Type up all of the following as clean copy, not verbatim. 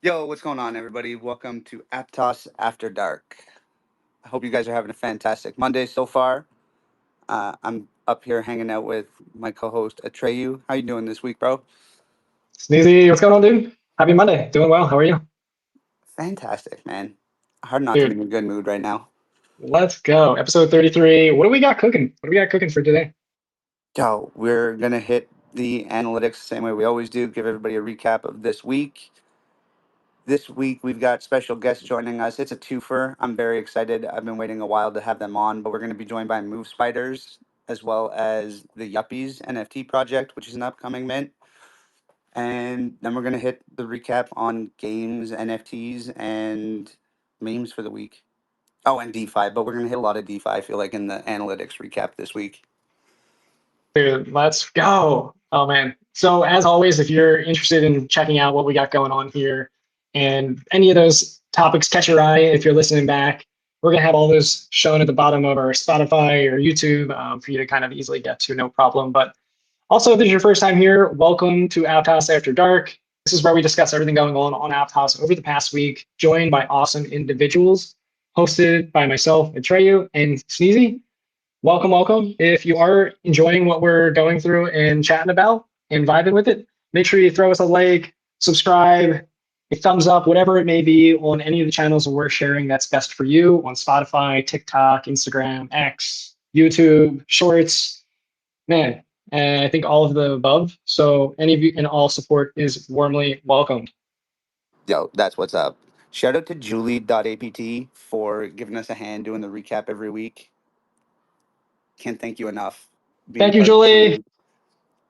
Yo, what's going on, everybody? Welcome to Aptos After Dark. I hope you guys are having a fantastic Monday so far. I'm up here hanging out with my co-host Atreyu. How you doing this week, bro? Sneezy, what's going on, dude? Happy Monday. Doing well. How are you? Fantastic, man. Hard not to be in Dude, a good mood right now. let's go. Episode 33. What do we got cooking? What do we got cooking for today? Yo, we're gonna hit the analytics the same way we always do. Give everybody a recap of this week. This week we've got special guests joining us. It's a twofer. I'm very excited. I've been waiting a while to have them on, but we're going to be joined by Move Spiders as well as the Yuppies NFT project, which is an upcoming mint. And then we're going to hit the recap on games, NFTs, and memes for the week. Oh, and DeFi, but we're going to hit a lot of DeFi, I feel like, in the analytics recap this week. Dude, let's go. Oh, man. So, as always, if you're interested in checking out what we got going on here and any of those topics catch your eye, if you're listening back, we're going to have all those shown at the bottom of our Spotify or YouTube for you to kind of easily get to, no problem. But also, if this is your first time here, welcome to Aptos After Dark. This is where we discuss everything going on Aptos over the past week, joined by awesome individuals, hosted by myself, Atreyu, and Sneezy. Welcome, welcome. If you are enjoying what we're going through and chatting about and vibing with it, make sure you throw us a like, subscribe, a thumbs up, whatever it may be on any of the channels that we're sharing that's best for you on Spotify, TikTok, Instagram, X, YouTube, Shorts. Man, and I think all of the above. So any of you and all support is warmly welcomed. Yo, that's what's up. Shout out to Julie.apt for giving us a hand doing the recap every week. Can't thank you enough. Being Thank you, part of the Julie.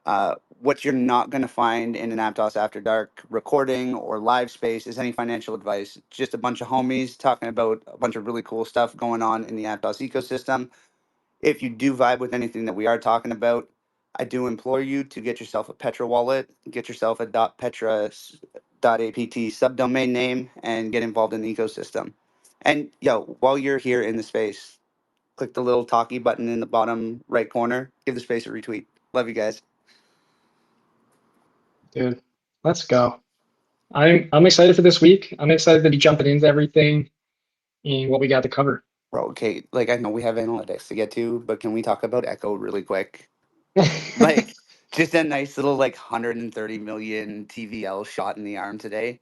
team. What you're not going to find in an Aptos After Dark recording or live space is any financial advice. Just a bunch of homies talking about a bunch of really cool stuff going on in the Aptos ecosystem. If you do vibe with anything that we are talking about, I do implore you to get yourself a Petra wallet, get yourself a .petra.apt subdomain name, and get involved in the ecosystem. And yo, while you're here in the space, click the little talkie button in the bottom right corner. Give the space a retweet. Love you guys. Dude, let's go. I'm excited for this week. I'm excited to be jumping into everything and what we got to cover. Bro, okay, like I know we have analytics to get to, but can we talk about Echo really quick? Like, just a nice little like 130 million TVL shot in the arm today.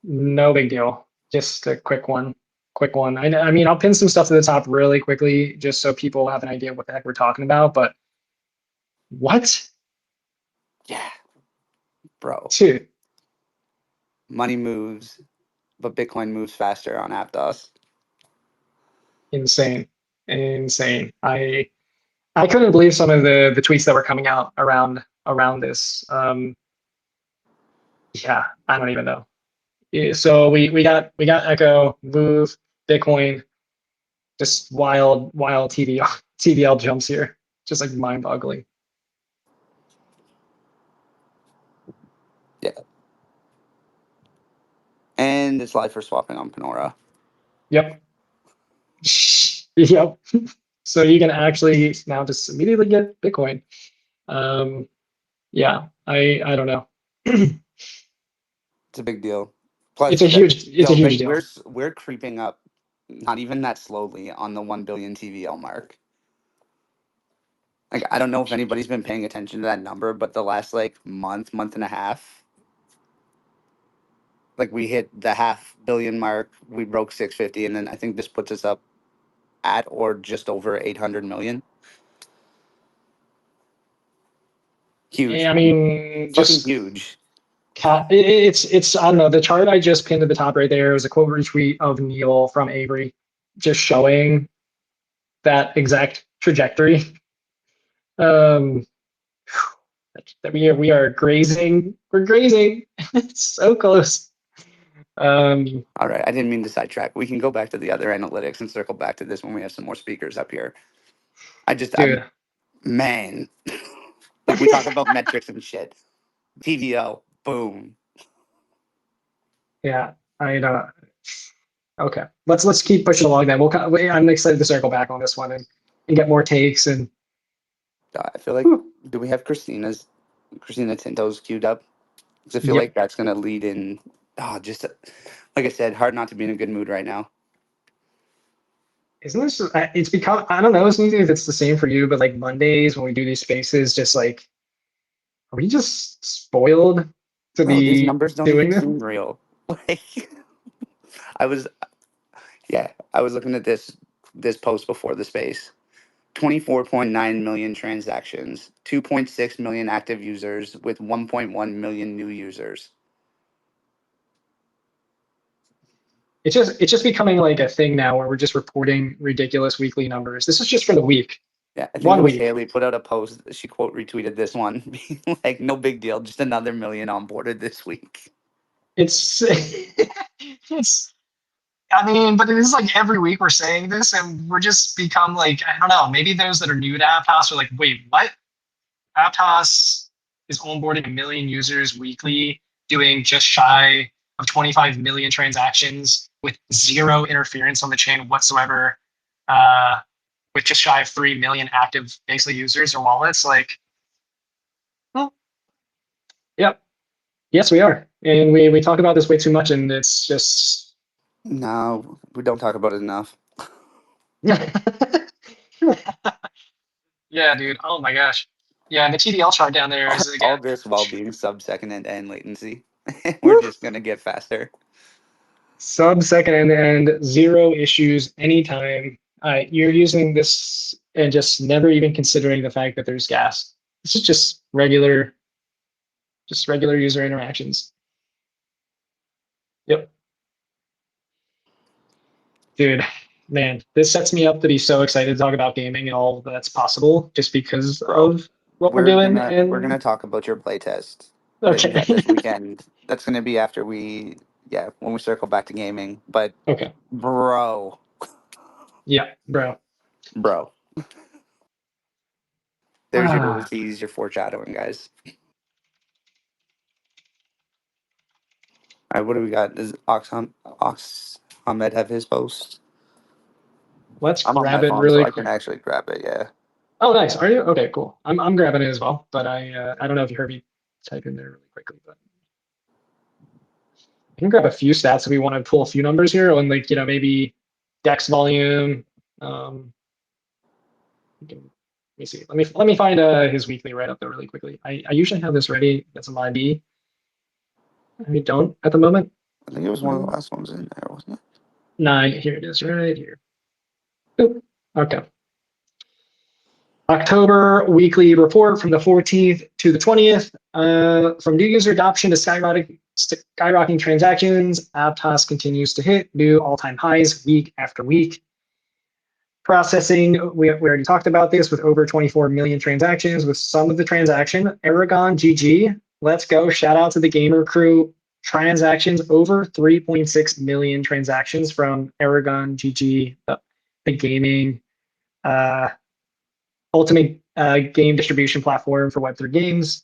No big deal. Just a quick one. Quick one. I mean, I'll pin some stuff to the top really quickly just so people have an idea what the heck we're talking about. But what? Yeah, bro. Dude, Money moves, but Bitcoin moves faster on Aptos. insane. Insane. I couldn't believe some of the tweets that were coming out around this. Yeah, I don't even know. Yeah, so we got Echo, Move, Bitcoin, just wild TVL jumps here, just like mind-boggling. Yeah. And it's live for swapping on Panora. Yep, yep. So you can actually now just immediately get Bitcoin. Um, yeah, I don't know. It's a big deal. It's Plus, a yo, huge like deal. we're creeping up, not even that slowly, on the 1 billion TVL mark. Like I don't know if anybody's been paying attention to that number, but the last like month and a half, like we hit the half billion mark. We broke 650, and then I think this puts us up at or just over 800 million. Huge, I mean, fucking just huge. it's I don't know. The chart I just pinned at the top right there is a quote retweet of Neil from Avery, just showing that exact trajectory. Um, that we are grazing. We're grazing. It's so close. Um, All right, I didn't mean to sidetrack. We can go back to the other analytics and circle back to this when we have some more speakers up here. I'm dude. man, like we talk about metrics and shit. TVL, boom. Yeah, I know. Okay, let's keep pushing along then. I'm excited to circle back on this one and get more takes and I feel like, whew, do we have Christina Tinto's queued up? Because I feel like yep. that's gonna lead in just like I said, hard not to be in a good mood right now. Isn't this? It's become. I don't know. It's easy if it's the same for you, but like Mondays when we do these spaces, just like, are we just spoiled to Bro, these be numbers don't doing even them? seem real. Like, I was, yeah, I was looking at this post before the space. 24.9 million transactions, 2.6 million active users with 1.1 million new users. It's just becoming like a thing now where we're just reporting ridiculous weekly numbers. This is just for the week, Yeah, I think it one was week. Haley put out a post. She quote retweeted this one, being like, "No big deal, just another million onboarded this week." It's it's. I mean, but it is like every week we're saying this, and we're just become like I don't know. Maybe those that are new to Aptos are like, wait, what? Aptos is onboarding 1 million users weekly, doing just shy of 25 million transactions with zero interference on the chain whatsoever, uh, with just shy of 3 million active basically users or wallets. Like, well, yep. Yes, we are. And we talk about this way too much, and it's just. No, we don't talk about it enough. Yeah, dude. Oh my gosh. Yeah, and the TDL chart down there is All again. this while being sub-second end-to-end latency. We're Woo! just gonna get faster. Sub-second end-to-end, zero issues anytime. You're using this and just never even considering the fact that there's gas. This is just regular user interactions. Yep. Dude, man, this sets me up to be so excited to talk about gaming and all that's possible just because Bro, of what we're we're doing. gonna we're And gonna talk about your playtest that you okay. had this weekend. That's gonna be after when we circle back to gaming. But Okay. bro, Yeah, bro. bro, there's your little Ah, tease, your foreshadowing, guys. All right, what do we got? Does Ox Ahmed have his post? let's I'm on grab my it phone, so really I can quick. actually grab it. Yeah. Oh, nice. Are you? Okay, cool. I'm grabbing it as well, but I don't know if you heard me type in there really quickly, but I can grab a few stats if we want to pull a few numbers here on like, maybe Dex volume. Let me see. Let me find his weekly write up there really quickly. I usually have this ready. That's a live B. I don't at the moment. I think it was one of the last ones in there, wasn't it? Nine. Here it is, right here. Boop. Okay. October weekly report from the 14th to the 20th. From new user adoption to skyrocketing transactions, Aptos continues to hit new all-time highs week after week. Processing, we already talked about this with over 24 million transactions. With some of the transaction, Aragon GG, let's go. Shout out to the gamer crew. Transactions over 3.6 million transactions from Aragon GG, the gaming ultimate game distribution platform for Web3 games.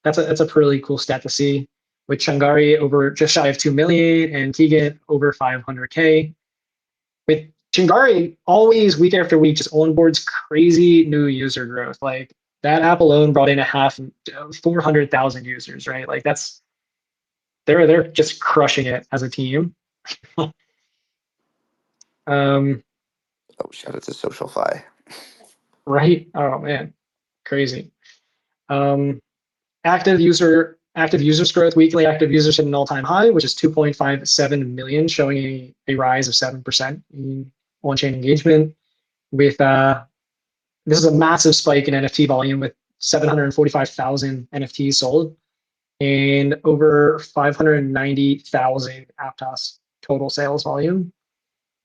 That's a pretty cool stat to see. With Changari over just shy of 2 million and Keegan over 500K. With Chingari always week after week just onboards crazy new user growth. Like that app alone brought in 400,000 users, right? Like they're just crushing it as a team. um, Oh, shout out to SocialFi. right? Oh man, crazy. Um, active users growth, weekly active users hit an all-time high, which is 2.57 million, showing a rise of 7% in on-chain engagement. With this is a massive spike in NFT volume with 745,000 NFTs sold and over 590,000 Aptos total sales volume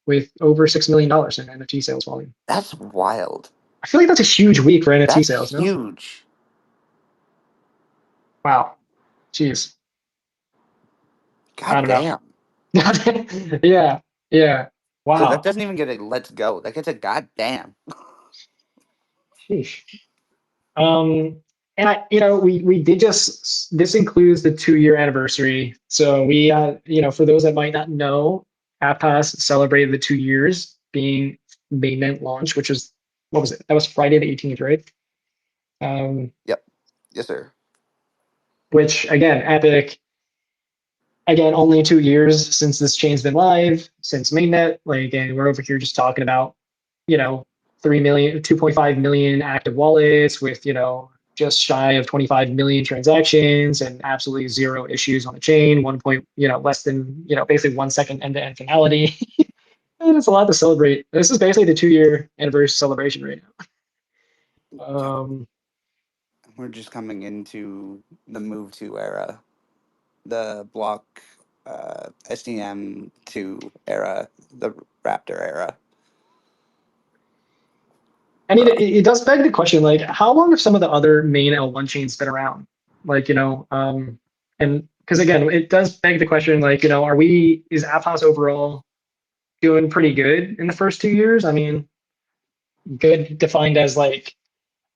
with over $6 million in NFT sales volume. That's wild. I feel like that's a huge week for NFT That's sales, no? huge. Wow. Jeez. I God don't know. damn. Yeah, yeah. So that Wow. doesn't even get a let's go. That gets a goddamn. Sheesh. And we did just this includes the 2 year anniversary. So we for those that might not know, Aptos celebrated the 2 years being mainnet launch, which was what was it? That was Friday the 18th, right? Um, Yep. Yes, sir. which again, epic. again, only 2 years since this chain's been live, since mainnet. Like, and we're over here just talking about, 3 million, 2.5 million active wallets with, just shy of 25 million transactions and absolutely zero issues on the chain. Less than, basically 1 second end-to-end finality. And it's a lot to celebrate. This is basically the 2-year anniversary celebration right now. We're just coming into the move to era, the block SDM2 era, the Raptor era. I mean, it does beg the question, like, how long have some of the other main L1 chains been around? Like, and because again, it does beg the question, like, is Aptos overall doing pretty good in the first 2 years? I mean, good defined as like,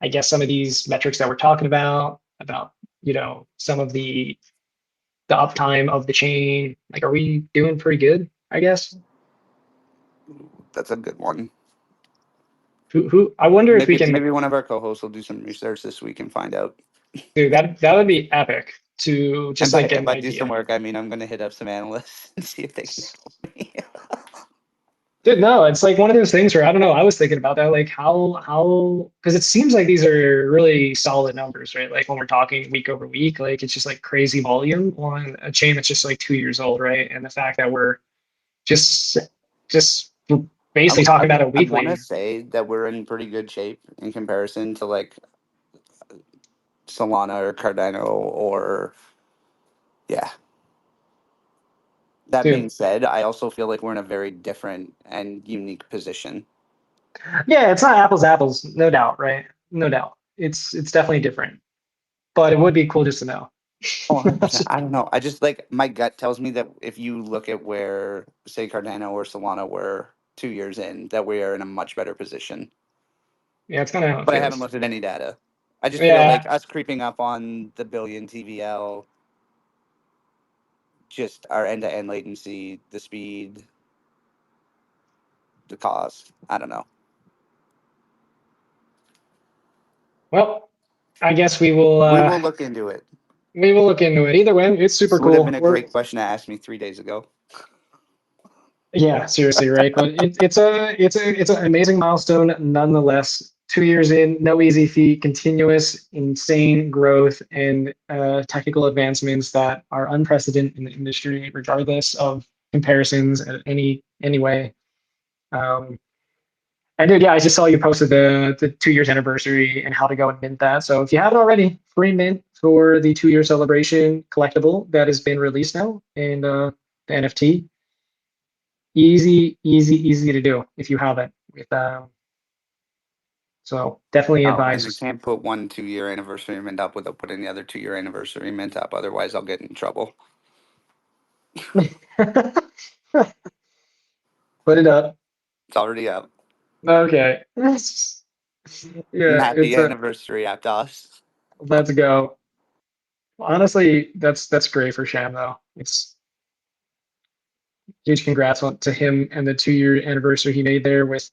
I guess some of these metrics that we're talking about, some of the uptime of the chain. Like, are we doing pretty good? I guess. That's a good one. Who? I wonder if we can. Maybe one of our co-hosts will do some research this week and find out. Dude, that would be epic to just like get an by do some idea. work, I mean I'm gonna hit up some analysts and see if they can help me. Dude, no, it's like one of those things where I don't know. I was thinking about that, like because it seems like these are really solid numbers, right? Like when we're talking week over week, like it's just like crazy volume on a chain that's just like 2 years old, right? And the fact that we're just basically talking about it I want weekly. to say that we're in pretty good shape in comparison to like Solana or Cardano or yeah. That being Dude, said, I also feel like we're in a very different and unique position. yeah, it's not apples, no doubt, right? No doubt. It's definitely different, but it would be cool just to know. Oh, 100%. I don't know. I just like my gut tells me that if you look at where, say, Cardano or Solana were 2 years in, that we are in a much better position. Yeah, it's kind of how it But I haven't feels. looked at any data. I just feel like Yeah. us creeping up on the billion TVL, just our end to end latency, the speed, the cost. I don't know. Well, I guess we will. We will look into it. We will look into it. Either way, it's super This would have cool. been a great question to ask me 3 days ago. Yeah, seriously, right? But it's an amazing milestone nonetheless. 2 years in, no easy feat, continuous, insane growth and technical advancements that are unprecedented in the industry, regardless of comparisons at any way. Um, and dude, yeah, I just saw you posted the 2 years anniversary and how to go and mint that. So if you haven't already, free mint for the 2 year celebration collectible that has been released now, and the NFT. Easy to do if you haven't. So definitely Oh, and I advise. can't put 1 2 year anniversary mint up without putting the other 2 year anniversary mint up. Otherwise, I'll get in trouble. Put it up. It's already up. Okay. And Yeah, happy anniversary, Aptos. let's go. Honestly, that's great for Sham though. It's huge congrats to him and the 2 year anniversary he made there with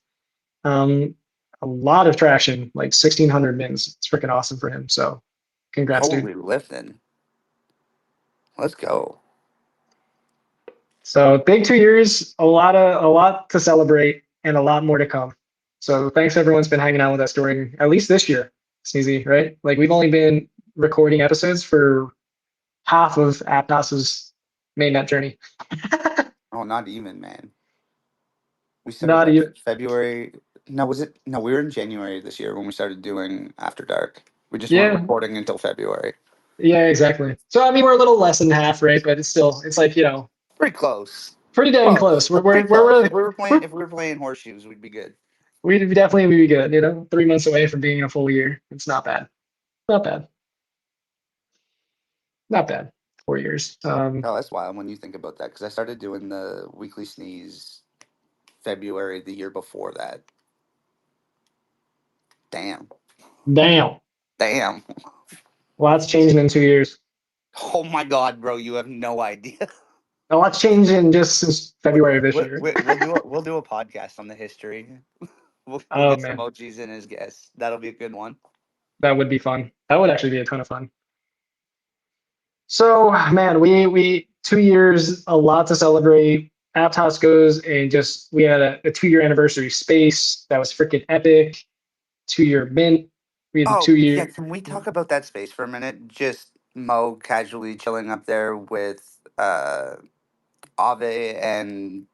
um a lot of traction, like 1,600 mins. It's freaking awesome for him. So congrats, dude. Holy lifting. Let's go. So big 2 years, a lot to celebrate and a lot more to come. So thanks everyone's been hanging out with us during at least this year, Sneezy, right? Like we've only been recording episodes for half of Aptos's mainnet journey. Oh, not even, man. We started Not what, even, February? No, was it? No, we were in January this year when we started doing After Dark. We just weren't yeah, recording until February. yeah, exactly. So I mean we're a little less than half, right? But it's like, Pretty close. pretty dang Close. close. We're Pretty we're close. we're, we're If we were playing horseshoes, we'd be good. we'd definitely be good, 3 months away from being a full year. It's not bad. Not bad. Not bad. 4 years. Oh, that's wild when you think about that. Because I started doing the weekly sneeze February the year before that. Damn. Damn. Damn. Lots changing in 2 years. Oh my God, bro! You have no idea. A lot's changed in just since February of this year. We'll do a podcast on the history. We'll Oh get some man, OGs in as guests. That'll be a good one. that would be fun. That would actually be a ton of fun. So man, we 2 years, a lot to celebrate. Aptos goes and we had a 2-year anniversary space that was freaking epic. 2-year mint. We had the Oh, yeah. 2-year. Can we talk about that space for a minute? Just Mo casually chilling up there with Ave and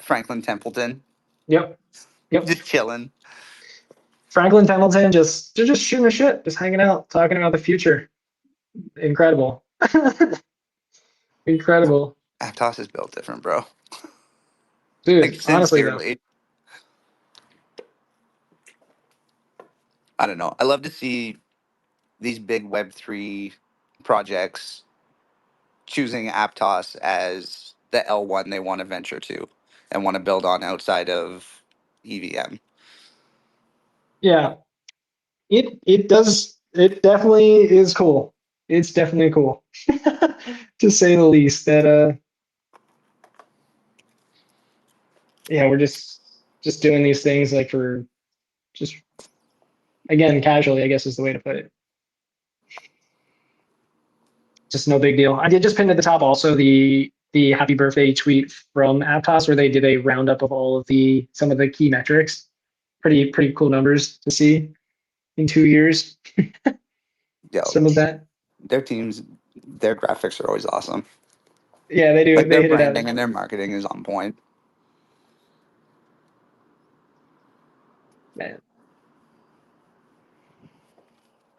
Franklin Templeton. Yep. Yep. Just chilling. Franklin Templeton they're just shooting the shit, just hanging out, talking about the future. Incredible. Incredible. Aptos is built different, bro. Like, Dude, honestly though. sincerely. I don't know. I love to see these big Web3 projects choosing Aptos as the L1 they want to venture to and want to build on outside of EVM. Yeah. It definitely is cool. It's definitely cool. To say the least. That yeah, we're just doing these things like for just again casually, I guess is the way to put it. Just no big deal. I did just pin at the top also the happy birthday tweet from Aptos where they did a roundup of all of some of the key metrics. Pretty cool numbers to see in 2 years. Yo, Some of that. their teams, their graphics are always awesome. Yeah, they do. Like, They their hit it out. branding and their marketing is on point. Man.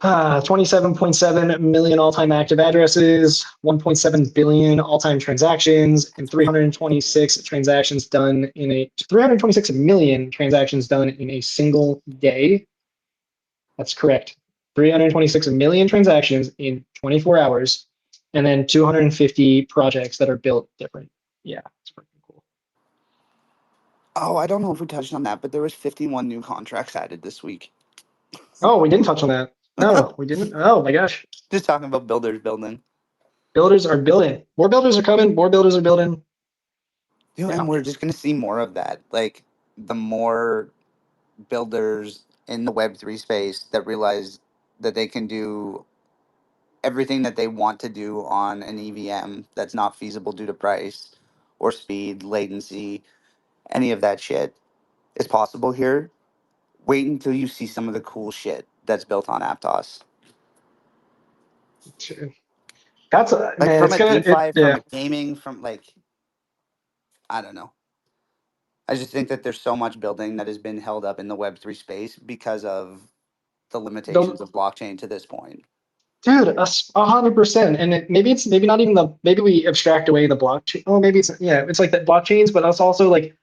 27.7 million all-time active addresses, 1.7 billion all-time transactions, and 326 million transactions done in a single day. That's correct. 326 million transactions in 24 hours, and then 250 projects that are built different. Yeah, it's pretty cool. Oh, I don't know if we touched on that, but there was 51 new contracts added this week. Oh, we didn't touch on that. No, we didn't. Oh my gosh. Just talking about builders building. Builders are building. More builders are coming. More builders are building. Dude, Yeah. and we're just going to see more of that. Like, the more builders in the Web3 space that realize that they can do everything that they want to do on an EVM that's not feasible due to price or speed, latency, any of that shit is possible here. Wait until you see some of the cool shit that's built on Aptos. That's Like, man, from it's a gonna DeFi, from yeah. a gaming, from like, I don't know. I just think that there's so much building that has been held up in the Web3 space because of the The limitations of blockchain to this point. dude, 100%. And maybe not even maybe we abstract away the blockchain. Oh, maybe it's like the blockchains, but it's also like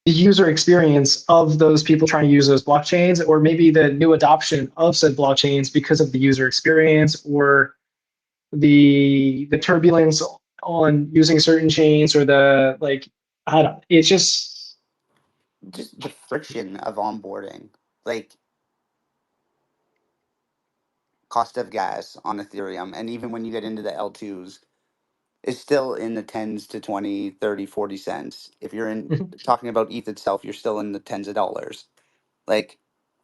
the user experience of those people trying to use those blockchains, or maybe the new adoption of said blockchains because of the user experience or the turbulence on using certain chains or the like I don't it's Just the friction of onboarding, like cost of gas on Ethereum, and even when you get into the L2s, is still in the tens to 20, 30, 40 cents. If you're in talking about ETH itself, you're still in the tens of dollars. Like,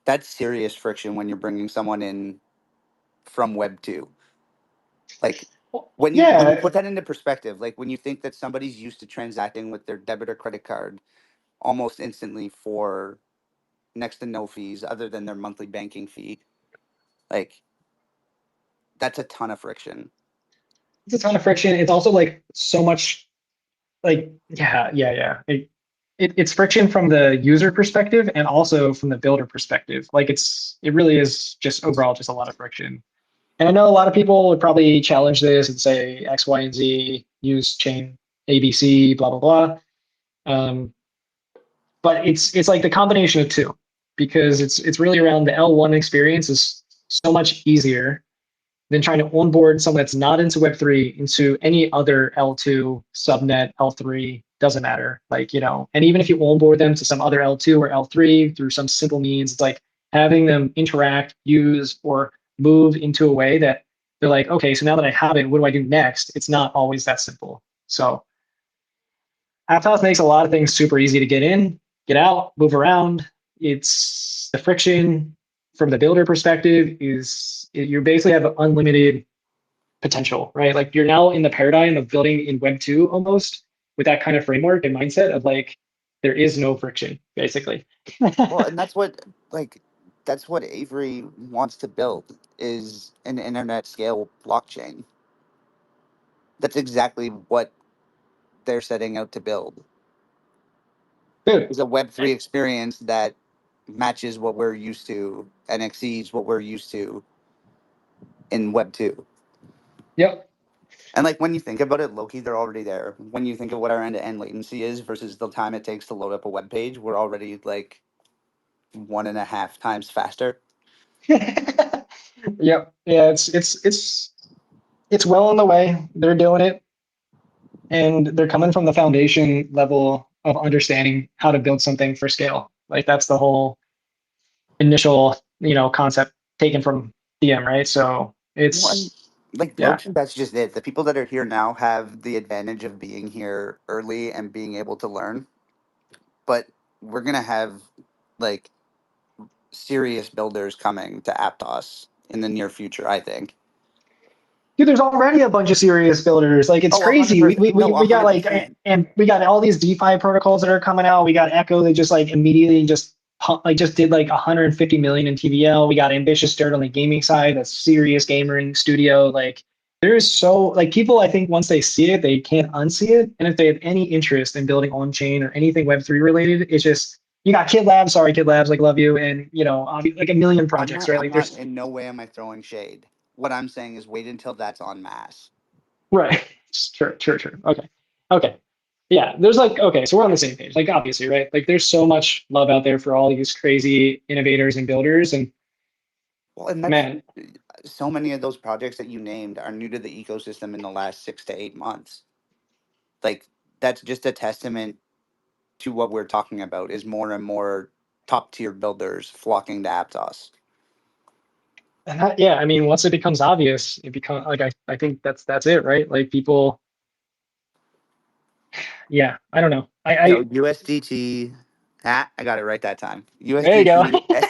that's serious friction when you're bringing someone in from Web 2. Like, when you yeah. put that into perspective, like when you think that somebody's used to transacting with their debit or credit card almost instantly for next to no fees other than their monthly banking fee, like, that's a ton of friction. It's a ton of friction. It's also like so much like yeah. It's friction from the user perspective and also from the builder perspective. Like it really is just overall just a lot of friction. And I know a lot of people would probably challenge this and say X, Y, and Z, use chain ABC, blah blah blah. Um, but it's like the combination of two, because it's really around the L1 experience is so much easier than trying to onboard someone that's not into Web3 into any other L2 subnet, L3, doesn't matter. Like, and even if you onboard them to some other L2 or L3 through some simple means, it's like having them interact, use, or move into a way that they're like, okay, so now that I have it, what do I do next? It's not always that simple. So Aptos makes a lot of things super easy to get in, get out, move around. It's the friction from the builder perspective you basically have unlimited potential, right? Like you're now in the paradigm of building in Web 2 almost with that kind of framework and mindset of like there is no friction, basically. Well, and that's what Avery wants to build is an internet scale blockchain. That's exactly what they're setting out to build. Dude, Is a Web3 experience that matches what we're used to and exceeds what we're used to in Web 2. yep. And like when you think about it, Loki, they're already there. When you think of what our end-to-end latency is versus the time it takes to load up a web page, we're already like 1.5 times faster. Yep. Yeah, it's well on the way. They're doing it, and they're coming from the foundation level of understanding how to build something for scale. Like that's the whole initial, concept taken from DM, right? So Well, and it's like yeah. Loki, that's just it. The people that are here now have the advantage of being here early and being able to learn. But we're gonna have like serious builders coming to Aptos in the near future, I think. Dude, there's already a bunch of serious builders. Like it's Oh, 100 crazy. We percent. we No, we, a we got hundred like percent. and we got all these DeFi protocols that are coming out. We got Echo that just like immediately just did like 150 million in TVL. We got Ambitious Dirt on the gaming side. That's serious gaming studio. Like there is so like people I think once they see it, they can't unsee it. And if they have any interest in building on chain or anything Web3 related, it's just you got Kid Labs, sorry Kid Labs, like love you, and like a million I'm projects, not. right? I'm Like not. there's In no way am I throwing shade. What I'm saying is wait until that's on mass. right. Sure. Okay. Okay. Yeah. There's like, okay, so we're on the same page. Like, obviously, right? Like, there's so much love out there for all these crazy innovators and builders. And Well, and that's man, so many of those projects that you named are new to the ecosystem in the last 6 to 8 months. Like that's just a testament to what we're talking about. Is more and more top tier builders flocking to Aptos. and yeah, I mean, once it becomes obvious, it becomes like, I think that's it, right? Like, people, yeah, I don't know. USDT. Ah, I got it right that time. There you go. USDT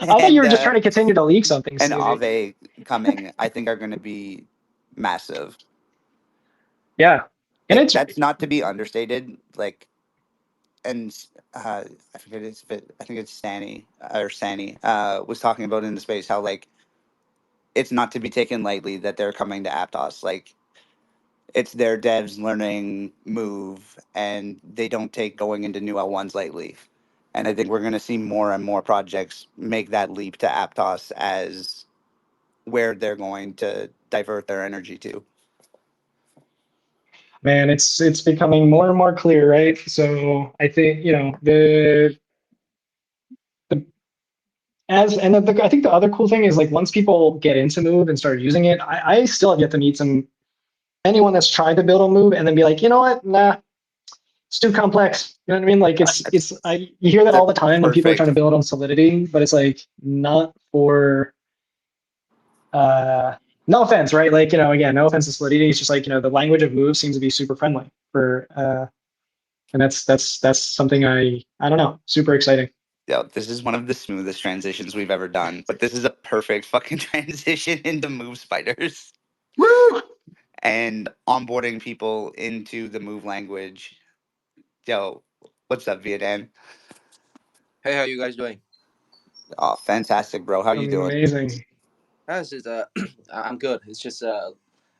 I thought you and were just trying to continue to leak something, and Sneezy. Aave coming, I think, are going to be massive. Yeah. And Like it's, that's not to be understated. Like, and I forget it's I think it's Sani was talking about in the space how like it's not to be taken lightly that they're coming to Aptos. Like it's their devs learning move, and they don't take going into new L1s lightly. And I think we're going to see more and more projects make that leap to Aptos as where they're going to divert their energy to. man, it's becoming more and more clear, right? So I think, the as and I think the other cool thing is like once people get into Move and start using it, I still have yet to meet anyone that's tried to build a Move and then be like, you know what, nah, it's too complex. You know what I mean? Like That's you hear that the all the time when people are trying to perfect. build on Solidity, but it's like not for uh no offense, right? Like, again, no offense to Solidity. It's just like, the language of Move seems to be super friendly for and that's something I don't know, super exciting. This is one of the smoothest transitions we've ever done, but this is a perfect fucking transition into Move Spiders Woo! and onboarding people into the Move language. Yo, what's up, Vietnam? Hey, how you guys doing? Oh, fantastic, bro. How you doing? Amazing. This is I'm good. It's just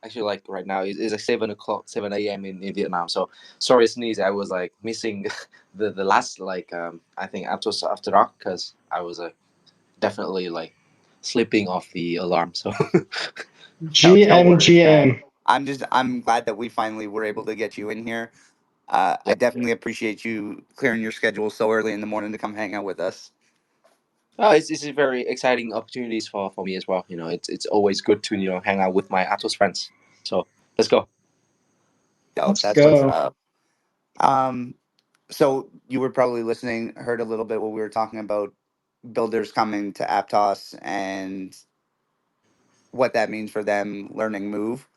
actually like right now it's like 7 o'clock, 7 a.m. in Vietnam. So sorry, sneeze. I was like missing the last like I think Aptos After Dark because I was definitely like sleeping off the alarm. So No worries, man. GM. I'm glad that we finally were able to get you in here. I yeah. definitely appreciate you clearing your schedule so early in the morning to come hang out with us. Oh, it's a very exciting opportunities for me as well. It's always good to hang out with my Aptos friends. So let's go. Yo, Let's that's what's go. up. Um, so you were probably listening, heard a little bit what we were talking about builders coming to Aptos and what that means for them learning Move.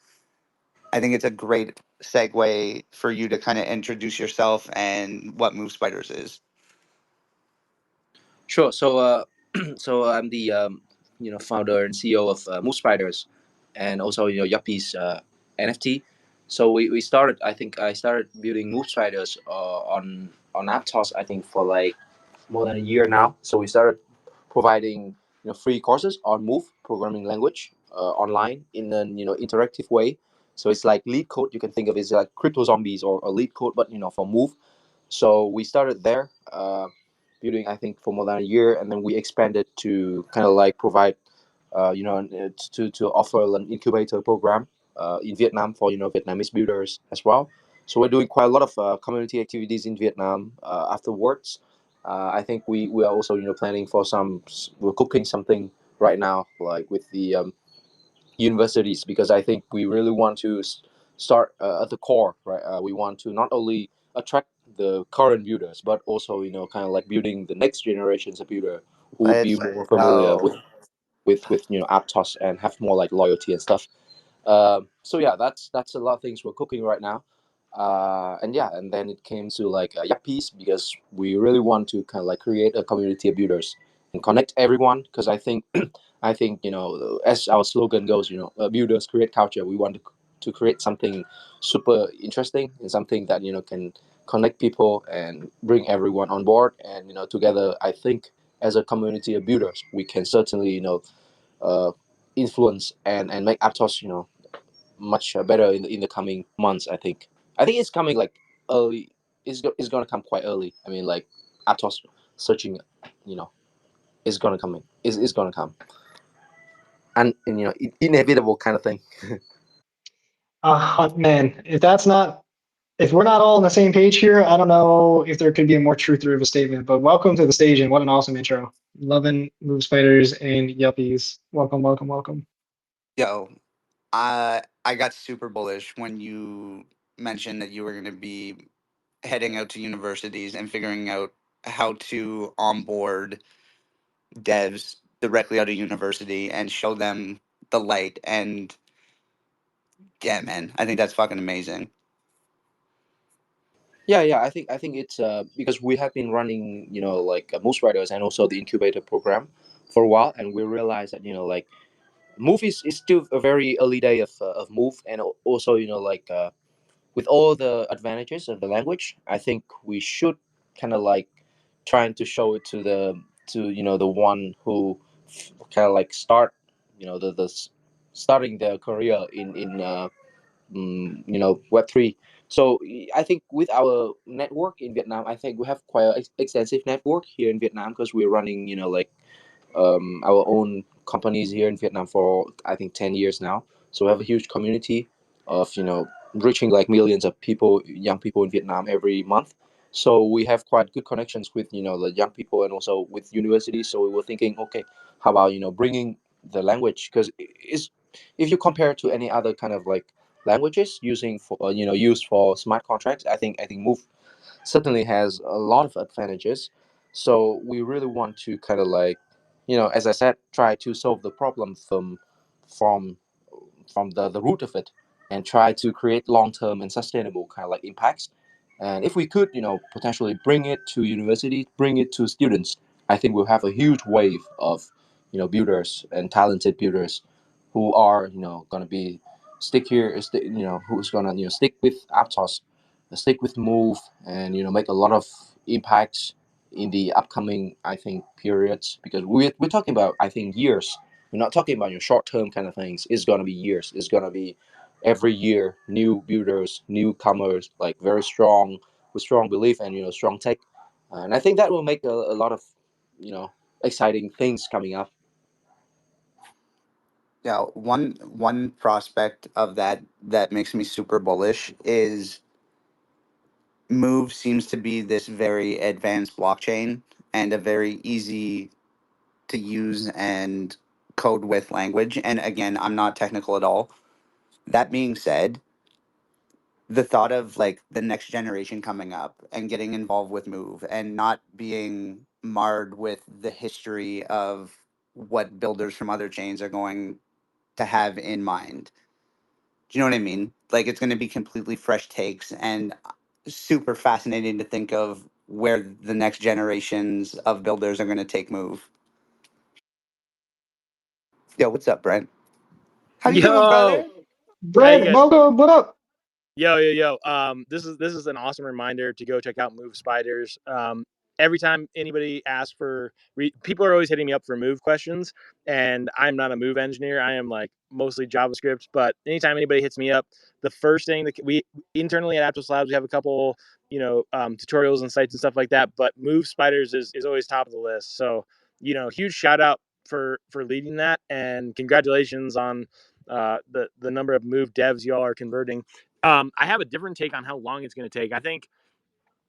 I think it's a great segue for you to kind of introduce yourself and what Move Spiders is. Sure. So so I'm the founder and CEO of Move Spiders. and also Yuppies NFT. So we started. I think I started building move spiders on Aptos. I think for like more than a year now. So we started providing free courses on Move programming language online in an interactive way. So it's like lead code. You can think of it as like crypto zombies or lead code, but for Move. So we started there, building I think for more than a year, and then we expanded to kind of like provide, to offer an incubator program in Vietnam for Vietnamese builders as well. So we're doing quite a lot of community activities in Vietnam afterwards. I think we are also planning for some. We're cooking something right now, like with the universities, because I think we really want to start at the core, right? We want to not only attract the current builders, but also kind of like building the next generations of builder who would be Let's more familiar go. with Aptos and have more like loyalty and stuff. So yeah, that's a lot of things we're cooking right now. And yeah, and then it came to like Yuppies, because we really want to kind of like create a community of builders and connect everyone. Because I think I think as our slogan goes, builders create culture. We want to create something super interesting and something that can connect people and bring everyone on board. And together, I think as a community of builders, we can certainly uh, influence and make Aptos much better in the coming months. I think it's coming like early. It's gonna come quite early. I mean, like Aptos searching, you know, is gonna come in. Is gonna come, and inevitable kind of thing. Man, if we're not all on the same page here, I don't know if there could be a more truther of a statement. But welcome to the stage, and what an awesome intro. Loving Move Spiders and Yuppies. Welcome, welcome, welcome. Yo, I got super bullish when you mentioned that you were going to be heading out to universities and figuring out how to onboard devs directly out of university and show them the light. And yeah, man, I think that's fucking amazing. Yeah. I think it's because we have been running like Moose Riders and also the incubator program for a while, and we realized that like Move is still a very early day of Move, and also like with all the advantages of the language, I think we should kind of like trying to show it to the one who kind of like start starting their career in Web3. So I think with our network in Vietnam, I think we have quite an extensive network here in Vietnam, because we're running like our own companies here in Vietnam for I think 10 years now. So we have a huge community of reaching like millions of people, young people in Vietnam every month. So we have quite good connections with the young people and also with universities. So we were thinking, okay, how about bringing the language, because is if you compare to any other kind of like languages using for used for smart contracts, I think Move certainly has a lot of advantages. So we really want to kind of like, as I said, try to solve the problem from the root of it, and try to create long-term and sustainable kind of like impacts. And if we could potentially bring it to university, bring it to students, I think we'll have a huge wave of builders and talented builders who are going to be stick here, who's going to stick with Aptos, stick with Move, and make a lot of impacts in the upcoming I think periods, because we're talking about I think years. We're not talking about your short term kind of things. It's gonna be years. It's gonna be every year new builders, newcomers, like very strong with strong belief and strong tech, and I think that will make a lot of you know exciting things coming up. Yeah, one prospect of that makes me super bullish is Move seems to be this very advanced blockchain and a very easy to use and code with language. And again, I'm not technical at all. That being said, the thought of like the next generation coming up and getting involved with Move and not being marred with the history of what builders from other chains are going to have in mind. Do you know what I mean? Like it's going to be completely fresh takes and super fascinating to think of where the next generations of builders are going to take Move. Yo, what's up, Brent? How you doing, brother? Brent, guys- welcome. What up? Yo. This is an awesome reminder to go check out Move Spiders. Every time anybody asks for, people are always hitting me up for Move questions, and I'm not a Move engineer. I am like mostly JavaScript. But anytime anybody hits me up, the first thing that we internally at Aptos Labs, we have a couple, tutorials and sites and stuff like that. But Move Spiders is always top of the list. So huge shout out for leading that, and congratulations on the number of Move devs y'all are converting. I have a different take on how long it's going to take. I think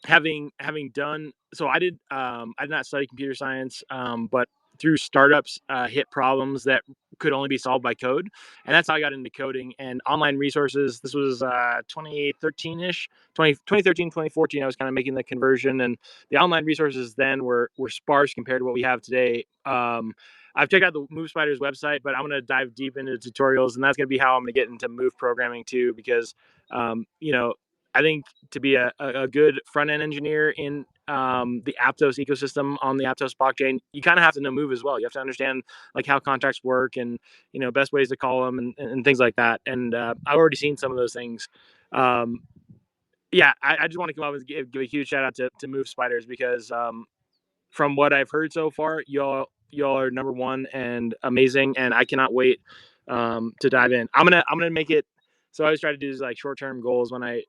having done so, I did not study computer science, but through startups, hit problems that could only be solved by code, and that's how I got into coding and online resources. This was 2013ish, 2013, 2014. I was kind of making the conversion, and the online resources then were sparse compared to what we have today. I've checked out the Move Spiders website, but I'm going to dive deep into tutorials, and that's going to be how I'm going to get into Move programming too, because I think to be a good front end engineer in the Aptos ecosystem on the Aptos blockchain, you kind of have to know Move as well. You have to understand like how contracts work and best ways to call them and things like that. And I've already seen some of those things. I just want to come up and give a huge shout out to Move Spiders, because from what I've heard so far, y'all are number one and amazing, and I cannot wait to dive in. I'm gonna make it. So I always try to do like short term goals when I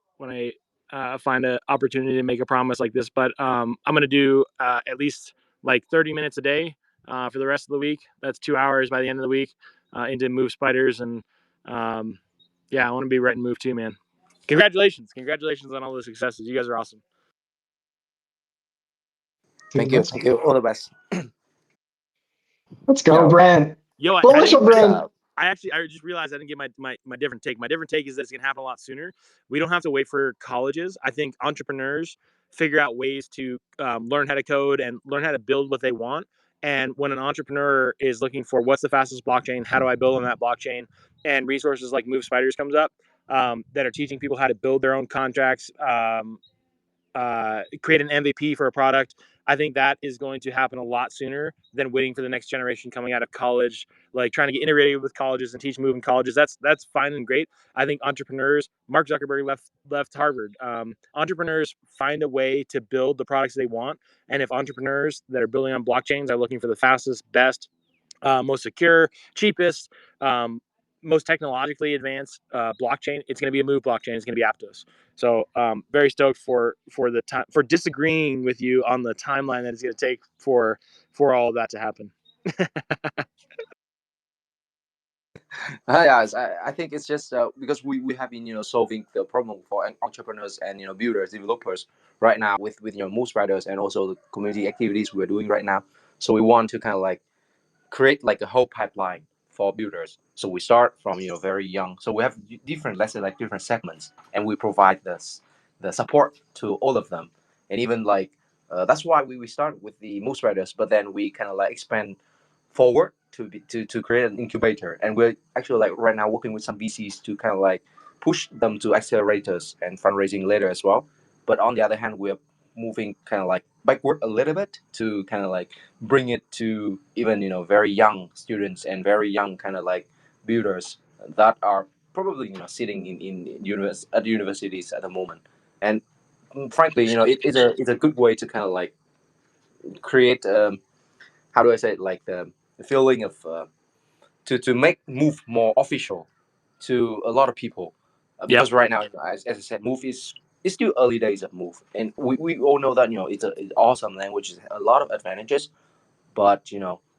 find an opportunity to make a promise like this. But I'm gonna do at least like 30 minutes a day for the rest of the week. That's 2 hours by the end of the week into Move Spiders, and I want to be writing Move too, man. Congratulations on all the successes. You guys are awesome. Thank you. All the best. Let's go, Brent. Yo, Bullish on Brent. I just realized I didn't get my different take. My different take is that it's gonna happen a lot sooner. We don't have to wait for colleges. I think entrepreneurs figure out ways to learn how to code and learn how to build what they want. And when an entrepreneur is looking for what's the fastest blockchain, how do I build on that blockchain, and resources like Move Spiders comes up that are teaching people how to build their own contracts, create an MVP for a product. I think that is going to happen a lot sooner than waiting for the next generation coming out of college, like trying to get integrated with colleges and teach moving colleges. That's fine and great. I think entrepreneurs, Mark Zuckerberg left Harvard. Entrepreneurs find a way to build the products they want, and if entrepreneurs that are building on blockchains are looking for the fastest, best, most secure, cheapest, most technologically advanced blockchain, it's going to be a Move blockchain. It's going to be Aptos. So very stoked for the time, for disagreeing with you on the timeline that it's going to take for all of that to happen. Yes, I think it's just because we have been solving the problem for entrepreneurs and builders, developers right now with Move Spiders and also the community activities we're doing right now. So we want to kind of like create like a whole pipeline for builders. So we start from very young. So we have different, let's say, like different segments, and we provide the support to all of them. And even like that's why we start with the Move Spiders, but then we kind of like expand forward to create an incubator. And we're actually like right now working with some VCs to kind of like push them to accelerators and fundraising later as well. But on the other hand, we're moving kind of like backward a little bit to kind of like bring it to even very young students and very young kind of like builders that are probably sitting at universities at the moment. And frankly, it's a good way to kind of like create how do I say it, like the feeling of to make Move more official to a lot of people. Because right now, as I said, Move is it's still early days of Move, and we all know that it's an awesome language, it's a lot of advantages, but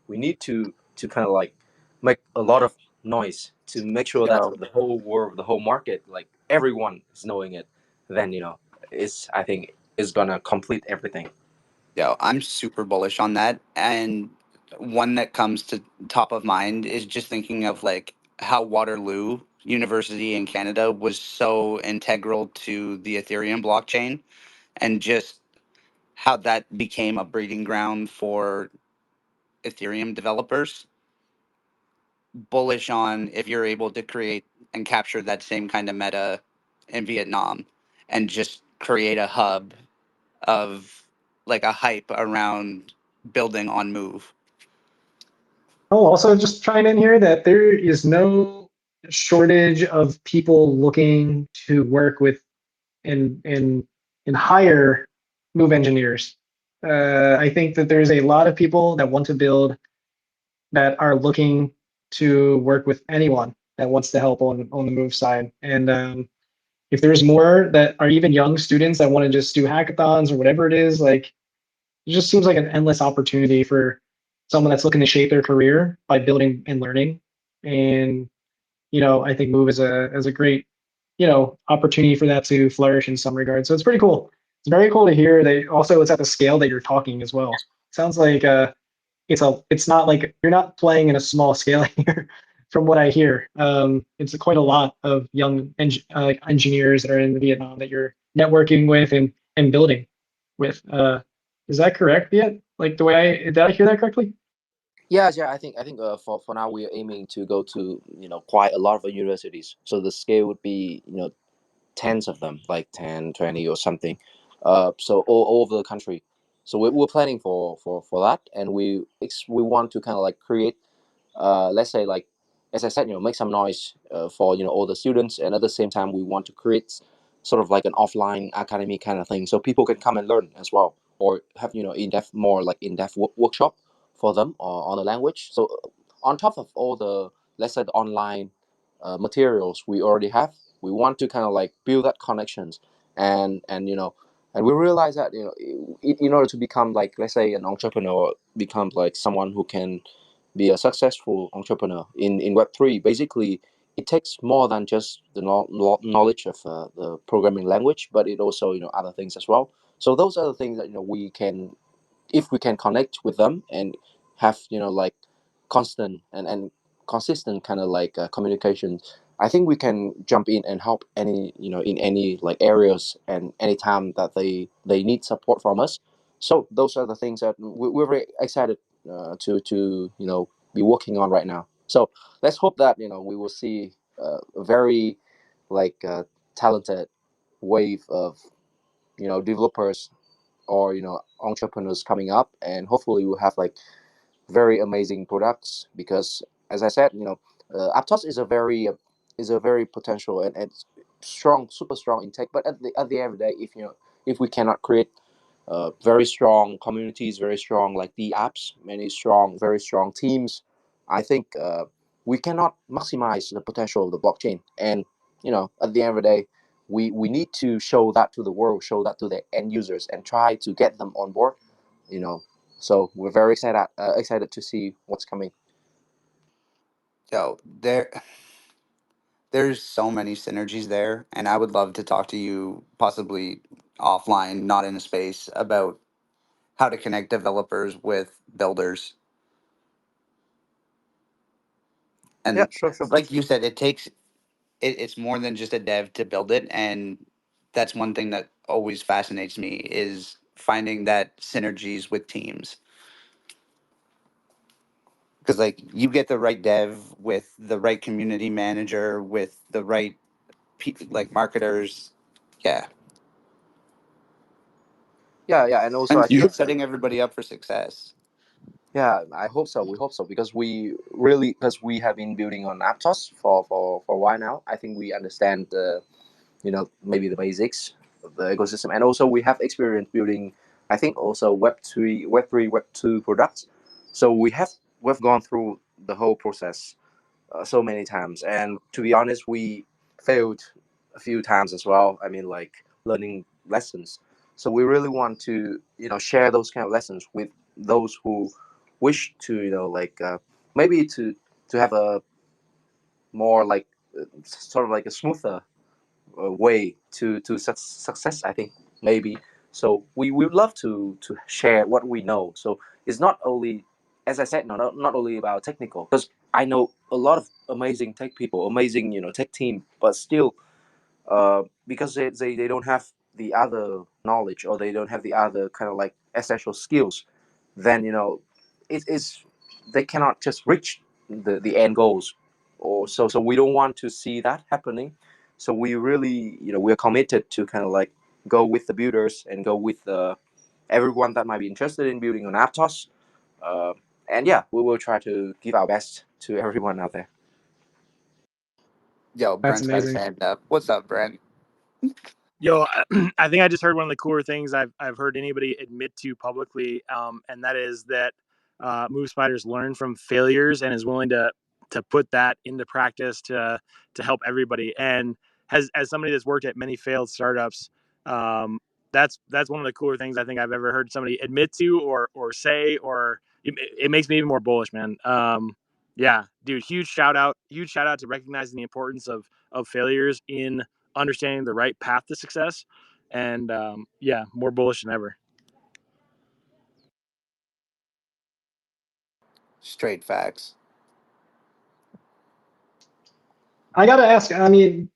we need to kind of like make a lot of noise to make sure that the whole world, the whole market, like everyone is knowing it. Then it's I think is gonna complete everything. Yo, I'm super bullish on that. And one that comes to top of mind is just thinking of like how Waterloo University in Canada was so integral to the Ethereum blockchain, and just how that became a breeding ground for Ethereum developers. Bullish on if you're able to create and capture that same kind of meta in Vietnam and just create a hub of like a hype around building on Move. I'll also just chime in here that there is no shortage of people looking to work with and hire move engineers. I think that there's a lot of people that want to build that are looking to work with anyone that wants to help on the move side. And if there's more that are even young students that want to just do hackathons or whatever it is, like it just seems like an endless opportunity for someone that's looking to shape their career by building and learning. And I think Move is a great opportunity for that to flourish in some regards. So it's pretty cool. It's very cool to hear that also it's at the scale that you're talking as well. Sounds like it's not like you're not playing in a small scale here from what I hear. It's quite a lot of young like engineers that are in Vietnam that you're networking with and building with. Is that correct yet? Like the way did I hear that correctly? Yeah, yeah. I think for now we are aiming to go to quite a lot of universities. So the scale would be tens of them, like 10, 20 or something. So all over the country. So we're planning for that, and we want to kind of like create, let's say, like as I said, make some noise for all the students, and at the same time we want to create sort of like an offline academy kind of thing, so people can come and learn as well, or have in-depth, more like in-depth workshop for them on the language. So on top of all the, let's say, the online materials we already have, we want to kind of like build that connections, and we realize that in order to become, like, let's say, an entrepreneur, become like someone who can be a successful entrepreneur in Web3, basically it takes more than just the knowledge of the programming language, but it also other things as well. So those are the things that we can, if we can connect with them and have like constant and consistent kind of like communication. I think we can jump in and help any in any like areas and anytime that they need support from us. So those are the things that we're very excited to be working on right now. So let's hope that we will see a very like talented wave of developers or entrepreneurs coming up, and hopefully we'll have like very amazing products. Because as I said, Aptos is a very potential and strong, super strong in tech. But at the end of the day, if we cannot create very strong communities, very strong like the apps, very strong teams, I think we cannot maximize the potential of the blockchain. And at the end of the day, we need to show that to the world, show that to the end users, and try to get them on board. You know, so we're very excited to see what's coming. Yo, there's so many synergies there, and I would love to talk to you possibly offline, not in a space, about how to connect developers with builders. Yeah, And sure, sure. like you said, it's more than just a dev to build it, and that's one thing that always fascinates me is finding that synergies with teams. Because like you get the right dev with the right community manager with the right like marketers, yeah, Yeah, yeah, and also and I you're think setting everybody up for success. yeah, I hope so. We hope so, because we have been building on Aptos for a while now. I think we understand the maybe the basics of the ecosystem, and also we have experience building, I think, also Web3, Web2 products. So we've gone through the whole process so many times, and to be honest, we failed a few times as well. I mean, like, learning lessons. So we really want to share those kind of lessons with those who wish to like maybe to have a more like sort of like a smoother way to success, I think, maybe. So we would love to share what we know. So it's not only, as I said, not only about technical, because I know a lot of amazing tech people, amazing tech team, but still because they don't have the other knowledge, or they don't have the other kind of like essential skills, then it's they cannot just reach the end goals. Or so we don't want to see that happening. So we really we're committed to kind of like go with the builders and go with everyone that might be interested in building on Aptos. uh, and yeah, we will try to give our best to everyone out there. Yo, That's Brent's got his amazing. hand up. What's up, Brent? Yo, I think I just heard one of the cooler things I've heard anybody admit to publicly, and that is that Move Spiders learn from failures and is willing to put that into practice to help everybody. And as somebody that's worked at many failed startups, that's one of the cooler things I think I've ever heard somebody admit to or say, or it makes me even more bullish, man. Yeah, dude, huge shout out to recognizing the importance of failures in understanding the right path to success, and yeah, more bullish than ever. Straight facts. I gotta ask. I mean,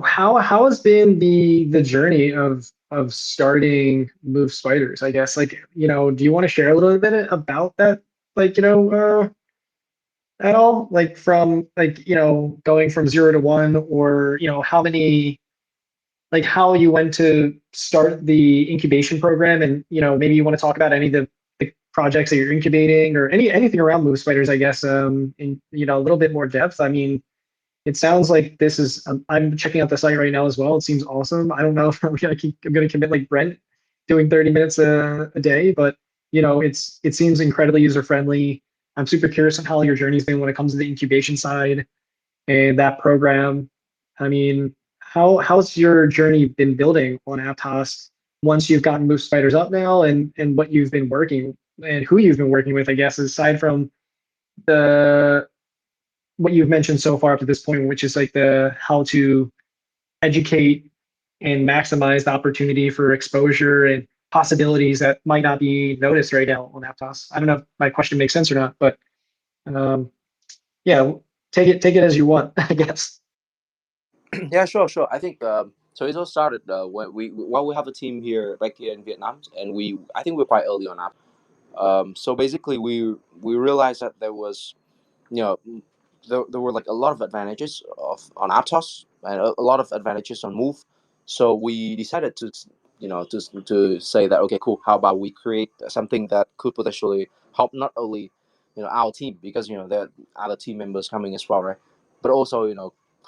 how has been the journey of starting Move Spiders? I guess like do you want to share a little bit about that? Like at all? Like from like going from 0 to 1, or how many like how you went to start the incubation program, and maybe you want to talk about any of the projects that you're incubating, or anything around Move Spiders, I guess, in a little bit more depth. I mean, it sounds like this is. I'm checking out the site right now as well. It seems awesome. I don't know if I'm gonna commit like Brent, doing 30 minutes a day, but it seems incredibly user friendly. I'm super curious on how your journey's been when it comes to the incubation side and that program. I mean, how's your journey been building on Aptos once you've gotten Move Spiders up now, and what you've been working and who you've been working with, I guess, aside from the what you've mentioned so far up to this point, which is like the how to educate and maximize the opportunity for exposure and possibilities that might not be noticed right now on Aptos. I don't know if my question makes sense or not, but um, yeah, take it as you want, I guess. Yeah, sure. I think so. It all started when we have a team here back here in Vietnam, and I think we're quite early on up. So basically, we realized that there was you know there were like a lot of advantages on Aptos and a lot of advantages on Move. So we decided to to say that okay, cool. How about we create something that could potentially help not only our team, because there are other team members coming as well, right? But also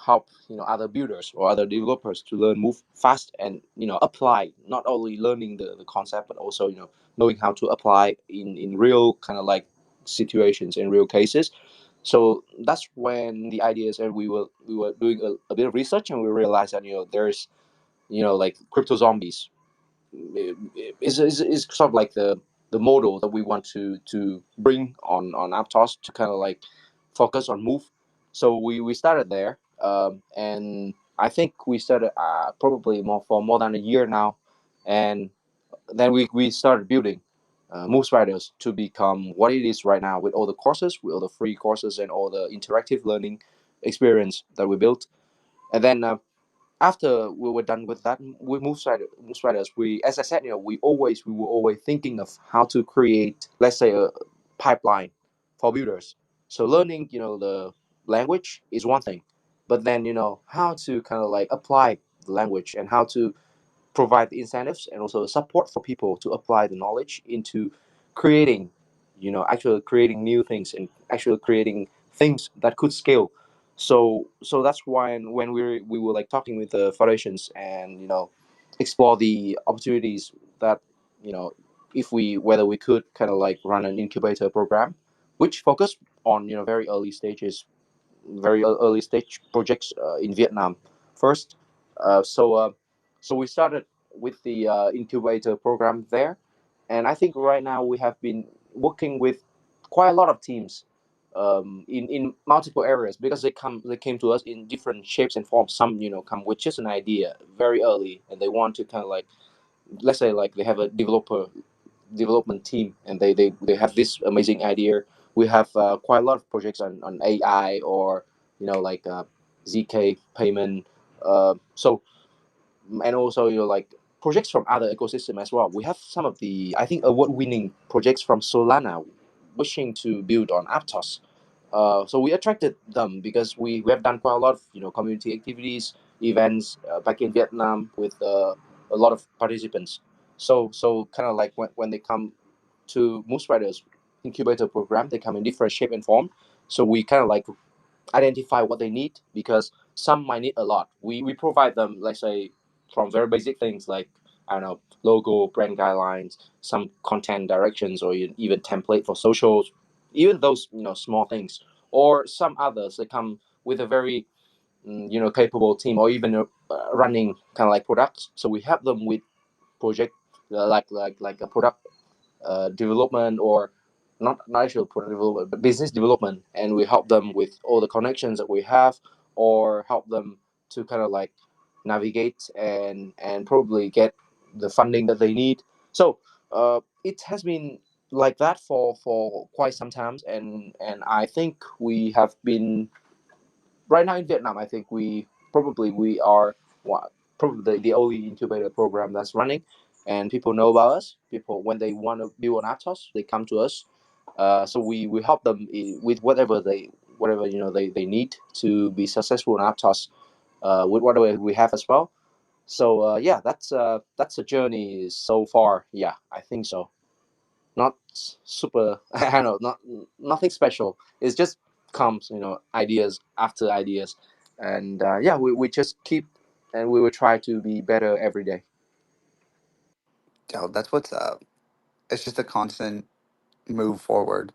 help other builders or other developers to learn Move fast and apply, not only learning the concept, but also knowing how to apply in real kind of like situations, in real cases. So that's when the ideas, and we were doing a bit of research, and we realized that there's like crypto zombies. Is sort of like the model that we want to bring on Aptos to kind of like focus on Move. So we started there, and I think we started probably more than a year now, and then we started building Move Spiders to become what it is right now, with all the courses, with all the free courses, and all the interactive learning experience that we built. And then after we were done with that, with Move Spiders, as I said, we were always thinking of how to create, let's say, a pipeline for builders. So learning, the language is one thing, but then how to kind of like apply the language, and how to provide the incentives and also the support for people to apply the knowledge into creating, actually creating new things, and actually creating things that could scale. So that's why when we were like talking with the foundations, and explore the opportunities that you know if we whether we could kind of like run an incubator program, which focus on very early stages, early stage projects in Vietnam first. So we started with the incubator program there, and I think right now we have been working with quite a lot of teams in multiple areas, because they came to us in different shapes and forms. Some come with just an idea very early, and they want to kind of like, let's say, like they have a development team, and they have this amazing idea. We have quite a lot of projects on AI, or like ZK payment. So and also like projects from other ecosystem as well. We have some of the, I think, award-winning projects from Solana wishing to build on Aptos. So we attracted them because we have done quite a lot of community activities, events back in Vietnam with a lot of participants. So kind of like when they come to Moose Riders incubator program, they come in different shape and form. So we kind of like identify what they need, because some might need a lot. We provide them, let's say, from very basic things like, I don't know, logo, brand guidelines, some content directions, or even template for socials, even those small things. Or some others that come with a very capable team, or even running kind of like products. So we help them with project like a product development, or not actual product development but business development, and we help them with all the connections that we have, or help them to kind of like navigate and probably get the funding that they need. So it has been like that for quite some times, and I think we have been right now in Vietnam. I think we are probably the only incubator program that's running, and people know about us. People, when they want to build an Aptos, they come to us. So we help them with whatever they need to be successful in Aptos, with whatever we have as well. So yeah, that's a journey so far. Yeah, I think so. Not super. I don't know, not nothing special. It's just comes, ideas after ideas, and yeah, we just keep, and we will try to be better every day. Yo, that's what's up. It's just a constant move forward.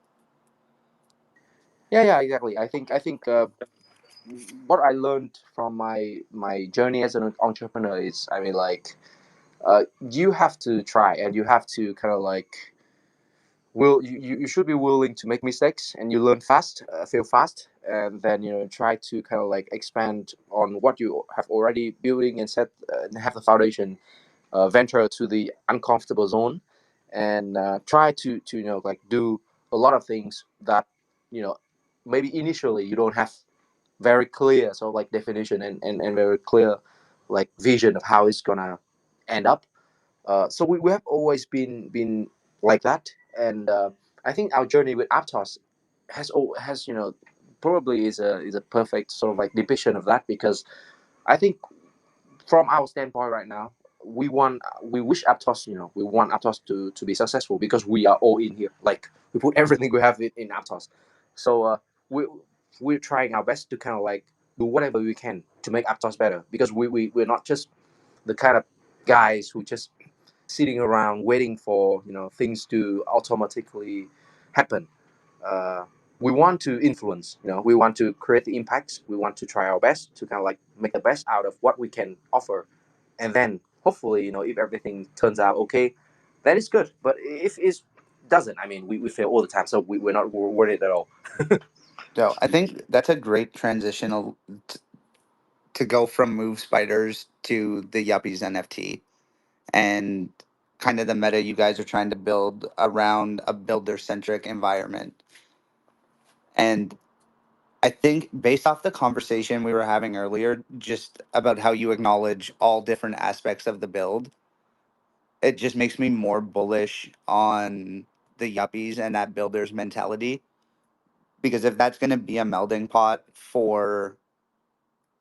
Yeah, exactly. I think what I learned from my journey as an entrepreneur is, I mean, like, you have to try, and you have to kind of like you should be willing to make mistakes, and you learn fast, fail fast, and then try to kind of like expand on what you have already building, and set and have the foundation, venture to the uncomfortable zone, and try to like do a lot of things that you know maybe initially you don't have very clear sort of like definition, and very clear like vision of how it's gonna end up. So we have always been like that, and I think our journey with Aptos has probably is a perfect sort of like depiction of that, because I think from our standpoint right now, we wish Aptos, we want Aptos to be successful, because we are all in here, like we put everything we have in Aptos. So we we're trying our best to kind of like do whatever we can to make Aptos better, because we're not just the kind of guys who just sitting around waiting for things to automatically happen. uh, we want to influence, we want to create the impacts, we want to try our best to kind of like make the best out of what we can offer, and then hopefully, if everything turns out okay, that is good. But if it doesn't, I mean, we fail all the time, so we're not worried at all. So I think that's a great transitional to go from Move Spiders to the Yuppies NFT, and kind of the meta you guys are trying to build around a builder centric environment. And I think based off the conversation we were having earlier, just about how you acknowledge all different aspects of the build, it just makes me more bullish on the Yuppies and that builder's mentality. Because if that's going to be a melding pot for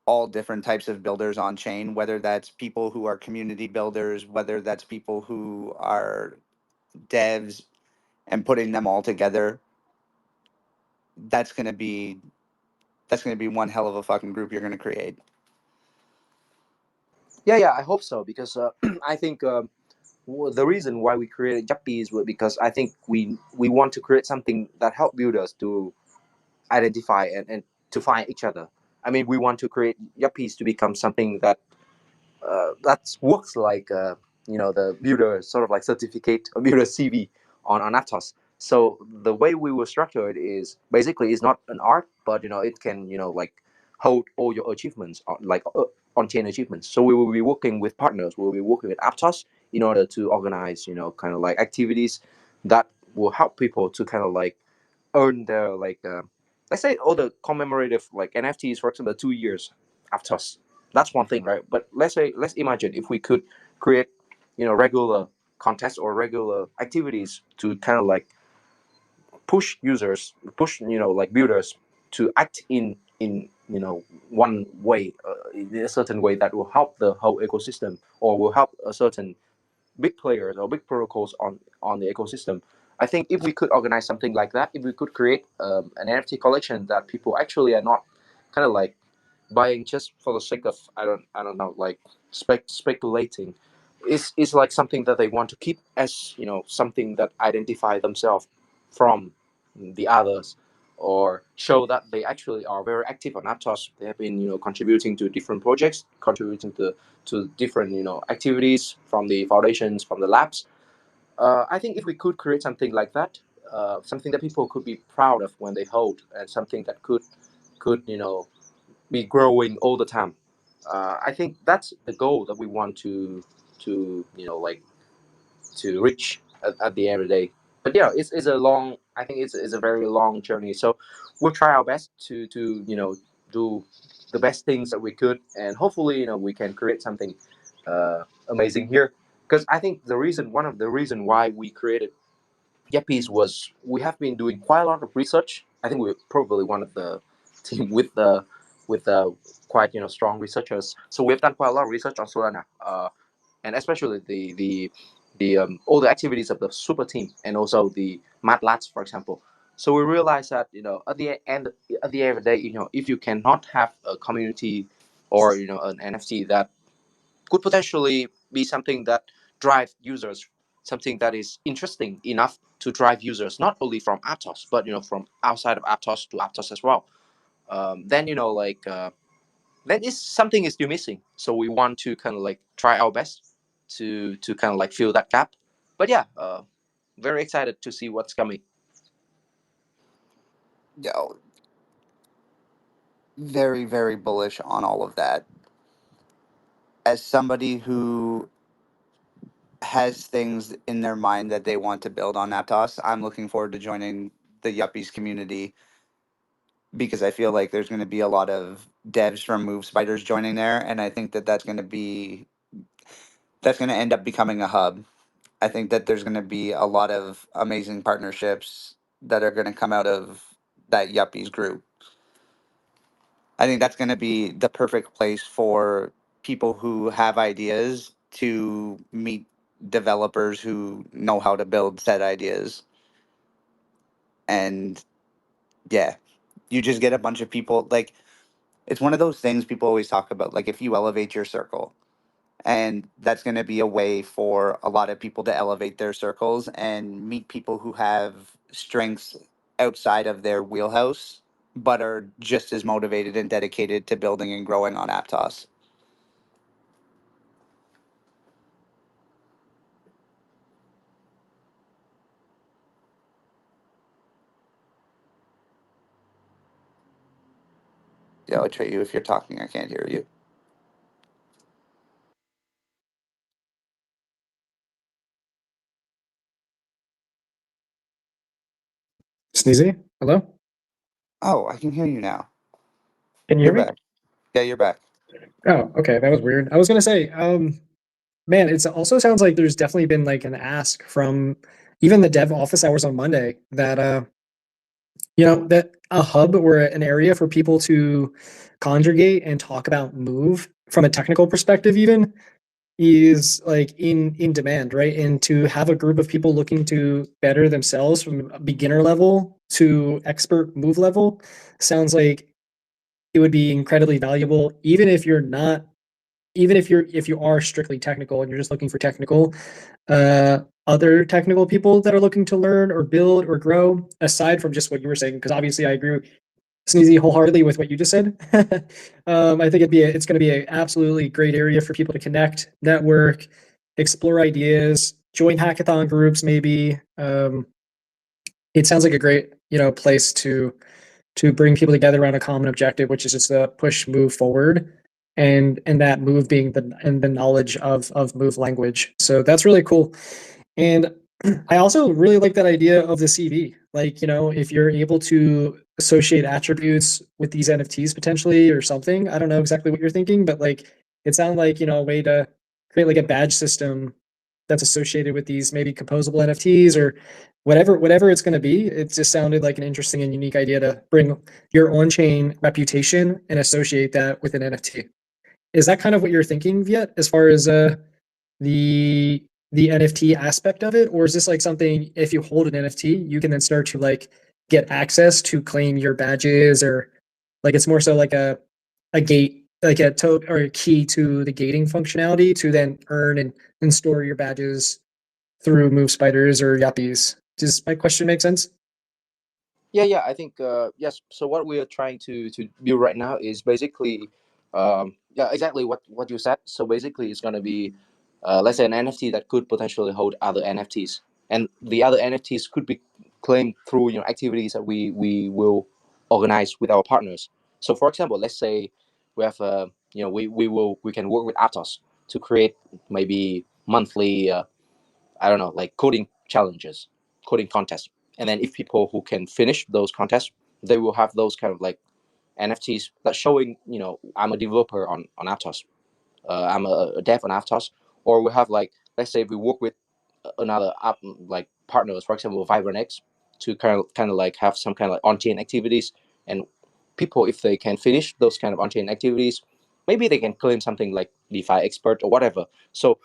all different types of builders on chain, whether that's people who are community builders, whether that's people who are devs, and putting them all together, that's going to be one hell of a fucking group you're going to create. Yeah, I hope so, because I think the reason why we created Yuppies was because I think we want to create something that help builders to identify and to find each other. I mean, we want to create Yuppies to become something that works like the builder sort of like certificate or builder CV on Aptos. So the way we will structure it is basically it's not an art, but it can like hold all your achievements on chain achievements. So we will be working with partners. We will be working with Aptos in order to organize kind of like activities that will help people to kind of like earn their like let's say all the commemorative like NFTs, for example, 2 years after us. That's one thing, right? But let's imagine if we could create regular contests or regular activities to kind of like push users, push like builders to act in one way, in a certain way that will help the whole ecosystem, or will help a certain big players or big protocols on the ecosystem. I think if we could organize something like that, if we could create an NFT collection that people actually are not kind of like buying just for the sake of I don't know, like speculating. Is like something that they want to keep as, something that identify themselves from the others, or show that they actually are very active on Aptos. They have been, contributing to different projects, contributing to different, activities from the foundations, from the labs. I think if we could create something like that, something that people could be proud of when they hold, and something that could be growing all the time. I think that's the goal that we want to like to reach at the end of the day. But yeah, it's a long. I think it's a very long journey. So we'll try our best to do the best things that we could, and hopefully we can create something amazing here. Because I think one of the reason why we created Yuppies was we have been doing quite a lot of research. I think we're probably one of the team with quite strong researchers. So we've done quite a lot of research on Solana, and especially the all the activities of the super team, and also the Mad Lads, for example. So we realized that at the end of the day, if you cannot have a community or an NFT that could potentially be something that drive users, something that is interesting enough to drive users not only from Aptos but from outside of Aptos to Aptos as well. Then then is something is still missing. So we want to kind of like try our best to kind of like fill that gap. But yeah, very excited to see what's coming. Yo, very, very bullish on all of that. As somebody who has things in their mind that they want to build on Aptos, I'm looking forward to joining the Yuppies community because I feel like there's going to be a lot of devs from Move Spiders joining there, and I think that that's going to end up becoming a hub. I think that there's going to be a lot of amazing partnerships that are going to come out of that Yuppies group. I think that's going to be the perfect place for people who have ideas to meet developers who know how to build said ideas. And yeah, you just get a bunch of people. Like, it's one of those things people always talk about. Like, if you elevate your circle, and that's going to be a way for a lot of people to elevate their circles and meet people who have strengths outside of their wheelhouse, but are just as motivated and dedicated to building and growing on Aptos. Yo, Atreyu, if you're talking, I can't hear you. Sneezy, hello? Oh, I can hear you now. Can you You're hear me? back. Yeah, you're back. Oh, okay. That was weird. I was gonna say, man, it also sounds like there's definitely been like an ask from even the dev office hours on Monday that that a hub or an area for people to congregate and talk about move from a technical perspective even is like in demand, right? And to have a group of people looking to better themselves from a beginner level to expert move level sounds like it would be incredibly valuable, even if you're not, even if you are strictly technical and you're just looking for technical, other technical people that are looking to learn or build or grow, aside from just what you were saying, because obviously I agree with Sneezy wholeheartedly with what you just said. I think it's going to be an absolutely great area for people to connect, network, explore ideas, join hackathon groups. Maybe it sounds like a great place to bring people together around a common objective, which is just to push move forward, and that move being the knowledge of move language. So that's really cool. And I also really like that idea of the CV. Like, if you're able to associate attributes with these NFTs potentially or something, I don't know exactly what you're thinking, but like it sounded like, a way to create like a badge system that's associated with these maybe composable NFTs or whatever it's going to be. It just sounded like an interesting and unique idea to bring your on-chain reputation and associate that with an NFT. Is that kind of what you're thinking, Viet, as far as the the NFT aspect of it, or is this like something if you hold an NFT, you can then start to like get access to claim your badges, or like it's more so like a a gate, like a token or a key to the gating functionality to then earn and store your badges through Move Spiders or Yuppies. Does my question make sense? Yeah. I think yes. So what we are trying to build right now is basically, yeah, exactly what you said. So basically, it's gonna be, let's say, an NFT that could potentially hold other NFTs, and the other NFTs could be claimed through activities that we will organize with our partners. So for example, let's say we have we can work with Aptos to create maybe monthly I don't know, like coding challenges, coding contests. And then if people who can finish those contests, they will have those kind of like NFTs that showing, I'm a developer on Aptos. I'm a dev on Aptos. Or we have like, let's say we work with another app like partners, for example, VibrantX, to kind of like have some kind of like on-chain activities. And people, if they can finish those kind of on-chain activities, maybe they can claim something like DeFi expert or whatever. So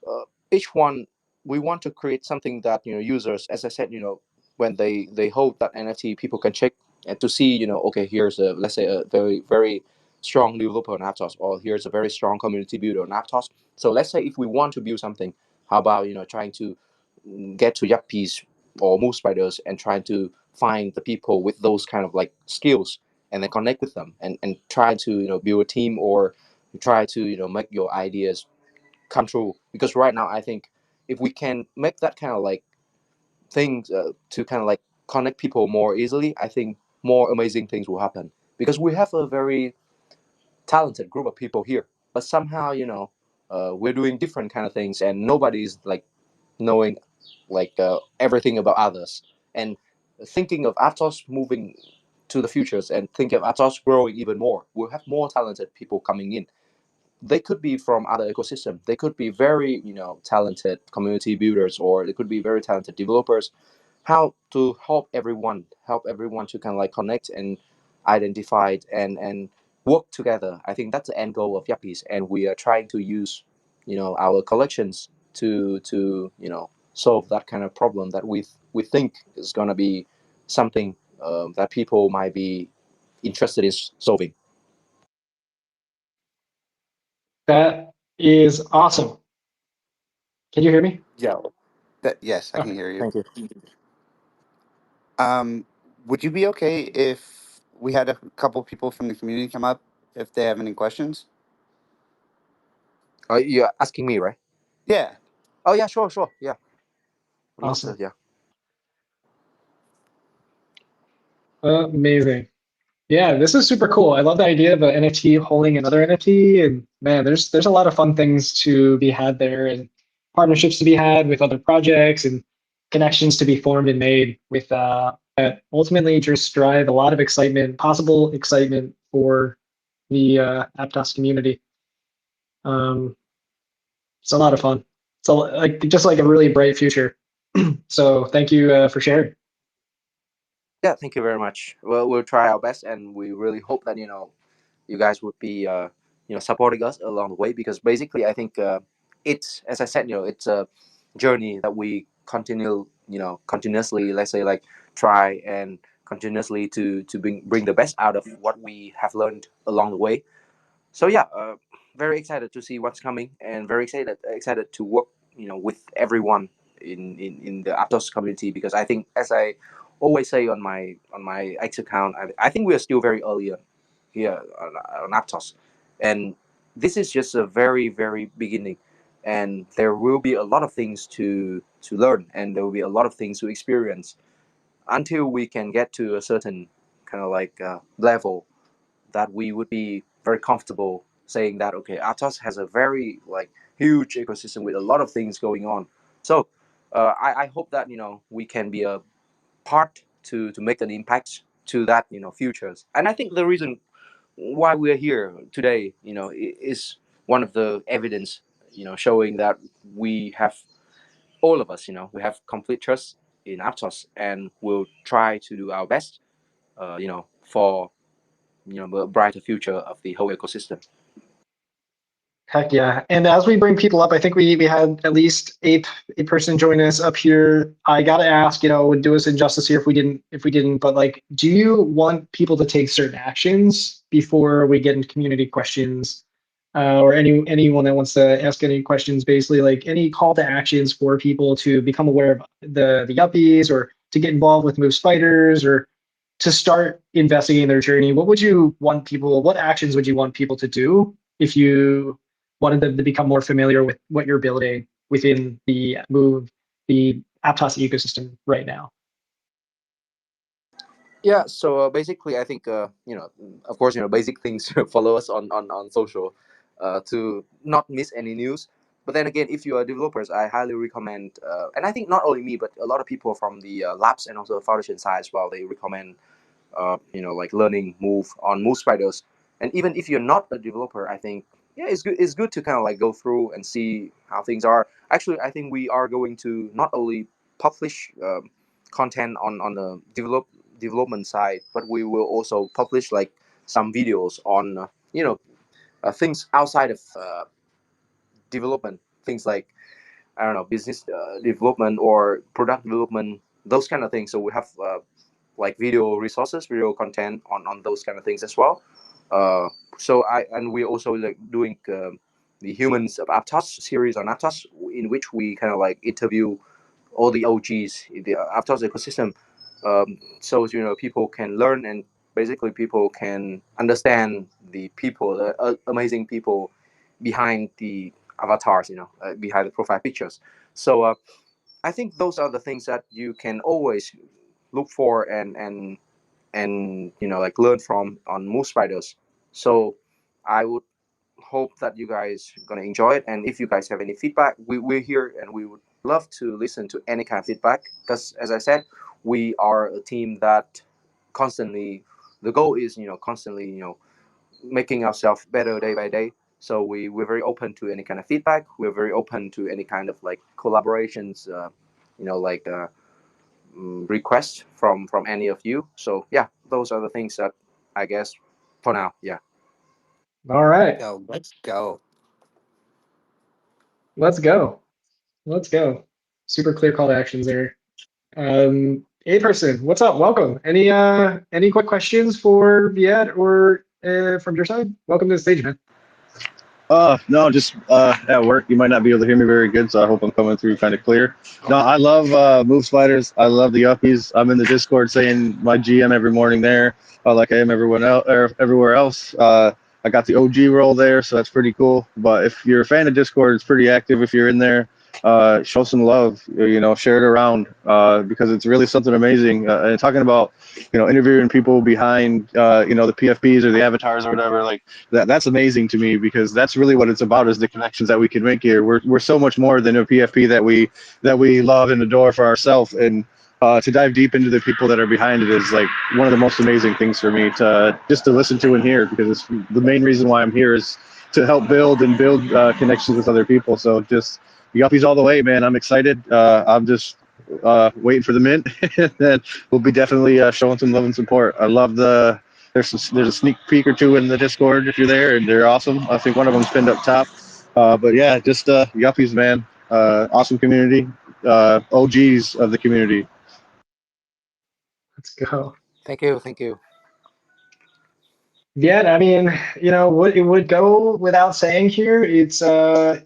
uh, each one, we want to create something that users, as I said, when they hold that NFT, people can check and to see, okay, here's a, let's say, a very very strong developer on Aptos, or here's a very strong community builder on Aptos. So let's say if we want to build something, how about trying to get to Yuppies or Move Spiders and trying to find the people with those kind of like skills and then connect with them and try to build a team or try to make your ideas come true. Because right now I think if we can make that kind of like things to kind of like connect people more easily, I think more amazing things will happen. Because we have a very talented group of people here, but somehow we're doing different kind of things and nobody's like knowing like everything about others. And thinking of Aptos moving to the futures and thinking of Aptos growing even more, we'll have more talented people coming in. They could be from other ecosystem. They could be very talented community builders, or they could be very talented developers. How to help everyone to kind of like connect and identify and work together. I think that's the end goal of Yuppies, and we are trying to use our collections to solve that kind of problem that we think is going to be something that people might be interested in solving. That is awesome. Can you hear me? Yeah. Yes, I can Okay. hear you. Thank you. Um, would you be okay if we had a couple people from the community come up if they have any questions? You're asking me, right? Yeah. Oh yeah, sure, yeah. I'd love to, Awesome. yeah. Amazing. Yeah, this is super cool. I love the idea of an NFT holding another NFT, and man, there's a lot of fun things to be had there, and partnerships to be had with other projects, and connections to be formed and made with that ultimately just drive a lot of excitement, possible excitement for the Aptos community. Um, it's a lot of fun. So like just like a really bright future. So thank you for sharing. Yeah, thank you very much. Well, we'll try our best, and we really hope that you guys would be supporting us along the way. Because basically, I think it's, as I said, it's a journey that we continuously, let's say, like try and continuously to bring the best out of what we have learned along the way. So yeah, very excited to see what's coming, and very excited to work with everyone in the Aptos community. Because I think, as I always say on my X account, I think we are still very early on here on Aptos, and this is just a very very beginning, and there will be a lot of things to learn, and there will be a lot of things to experience until we can get to a certain kind of like level that we would be very comfortable saying that, okay, Atos has a very like huge ecosystem with a lot of things going on. So I hope that we can be a part to make an impact to that futures. And I think the reason why we're here today is one of the evidence showing that we have, all of us, we have complete trust in Aptos, and we'll try to do our best for a brighter future of the whole ecosystem. Heck yeah. And as we bring people up, I think we had at least eight person join us up here. I gotta ask, would do us injustice here if we didn't, but like, do you want people to take certain actions before we get into community questions? Or anyone that wants to ask any questions, basically like any call to actions for people to become aware of the yuppies or to get involved with Move Spiders or to start investigating their journey. What actions would you want people to do if you wanted them to become more familiar with what you're building within the Aptos ecosystem right now? Yeah, so basically, I think of course, basic things. Follow us on social to not miss any news. But then again, if you are developers, I highly recommend, and I think not only me, but a lot of people from the labs and also the foundation side as well. They recommend, like learning Move Spiders. And even if you're not a developer, I think yeah, it's good. It's good to kind of like go through and see how things are. Actually, I think we are going to not only publish content on the development side, but we will also publish like some videos on things outside of development, things like I don't know, business development or product development, those kind of things. So we have like video resources, video content on those kind of things as well. And we're also like doing the Humans of Aptos series on Aptos, in which we kind of like interview all the OGs in the Aptos ecosystem. So people can learn and basically people can understand the people, the amazing people behind the avatars, behind the profile pictures. So I think those are the things that you can always look for and like learn from on Move Spiders. So I would hope that you guys gonna enjoy it. And if you guys have any feedback, we're here and we would love to listen to any kind of feedback. Because as I said, we are a team that constantly the goal is constantly making ourselves better day by day. So we're very open to any kind of feedback. We're very open to any kind of like collaborations, like requests from any of you. So yeah, those are the things that I guess for now. Yeah. All right, Go, let's go. let's go. Let's go. Super clear call to actions there. A person, what's up? Welcome. Any quick questions for Viet or from your side? Welcome to the stage, man. No, just at work. You might not be able to hear me very good, so I hope I'm coming through kind of clear. No, I love Move Spiders. I love the Yuppies. I'm in the Discord saying my GM every morning there, like I am everyone else, or everywhere else. I got the OG role there, so that's pretty cool. But if you're a fan of Discord, it's pretty active. If you're in there, show some love. Share it around because it's really something amazing. And talking about interviewing people behind the PFPs or the avatars or whatever, like that's amazing to me because that's really what it's about is the connections that we can make here. We're so much more than a PFP that we love and adore for ourselves, and to dive deep into the people that are behind it is like one of the most amazing things for me to just to listen to and hear, because it's the main reason why I'm here is to help build connections with other people. So just yuppies all the way, man. I'm excited. I'm just waiting for the mint, and then we'll be definitely showing some love and support. I love there's a sneak peek or two in the Discord if you're there, and they're awesome. I think one of them's pinned up top. But yeah, just yuppies, man. Awesome community. OGs of the community. Let's go. Thank you. Thank you. Yeah, I mean, what it would go without saying here, it's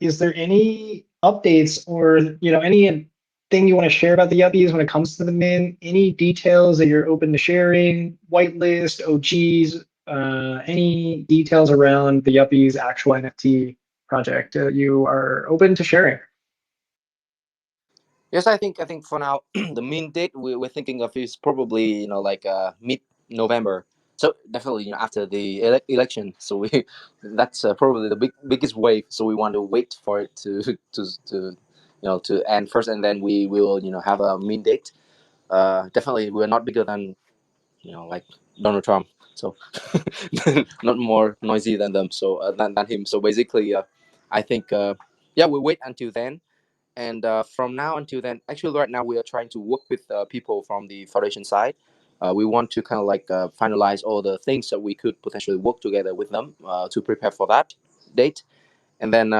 is there any updates or anything you want to share about the Yuppies when it comes to the mint? Any details that you're open to sharing? Whitelist, OGs, any details around the Yuppies actual NFT project you are open to sharing? Yes, I think for now the main date we're thinking of is probably like mid November. So definitely after the election. So we that's probably the biggest wave. So we want to wait for it to end first, and then we will have a main date. Definitely we're not bigger than like Donald Trump. So not more noisy than them. So than him. So basically, I think yeah, we wait until then. And from now until then, actually, right now we are trying to work with people from the foundation side. We want to kind of like finalize all the things that we could potentially work together with them to prepare for that date. And then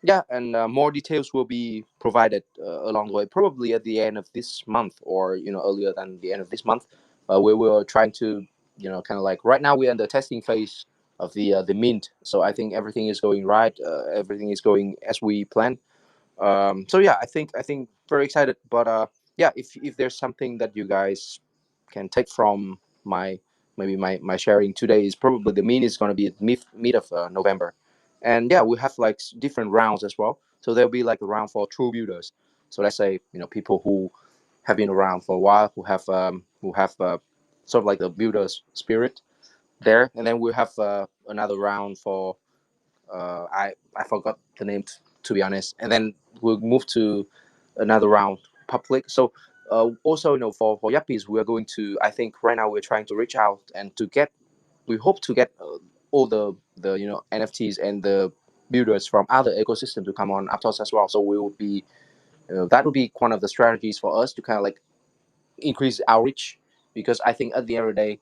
yeah, and more details will be provided along the way, probably at the end of this month, or earlier than the end of this month. We were trying to kind of like, right now we're in the testing phase of the mint, so I think everything is going right, everything is going as we planned. So yeah, I think very excited. But yeah, if there's something that you guys can take from my maybe my sharing today, is probably the meet is going to be at mid of November. And yeah, we have like different rounds as well. So there'll be like a round for true builders. So let's say people who have been around for a while, who have sort of like the builder's spirit there. And then we have another round for I forgot the name, to be honest. And then we'll move to another round public. So also for Yuppies, we're going to, I think right now we're trying to reach out and to get, we hope to get all the NFTs and the builders from other ecosystems to come on Aptos as well. So we will be that will be one of the strategies for us to kind of like increase outreach, because I think at the end of the day,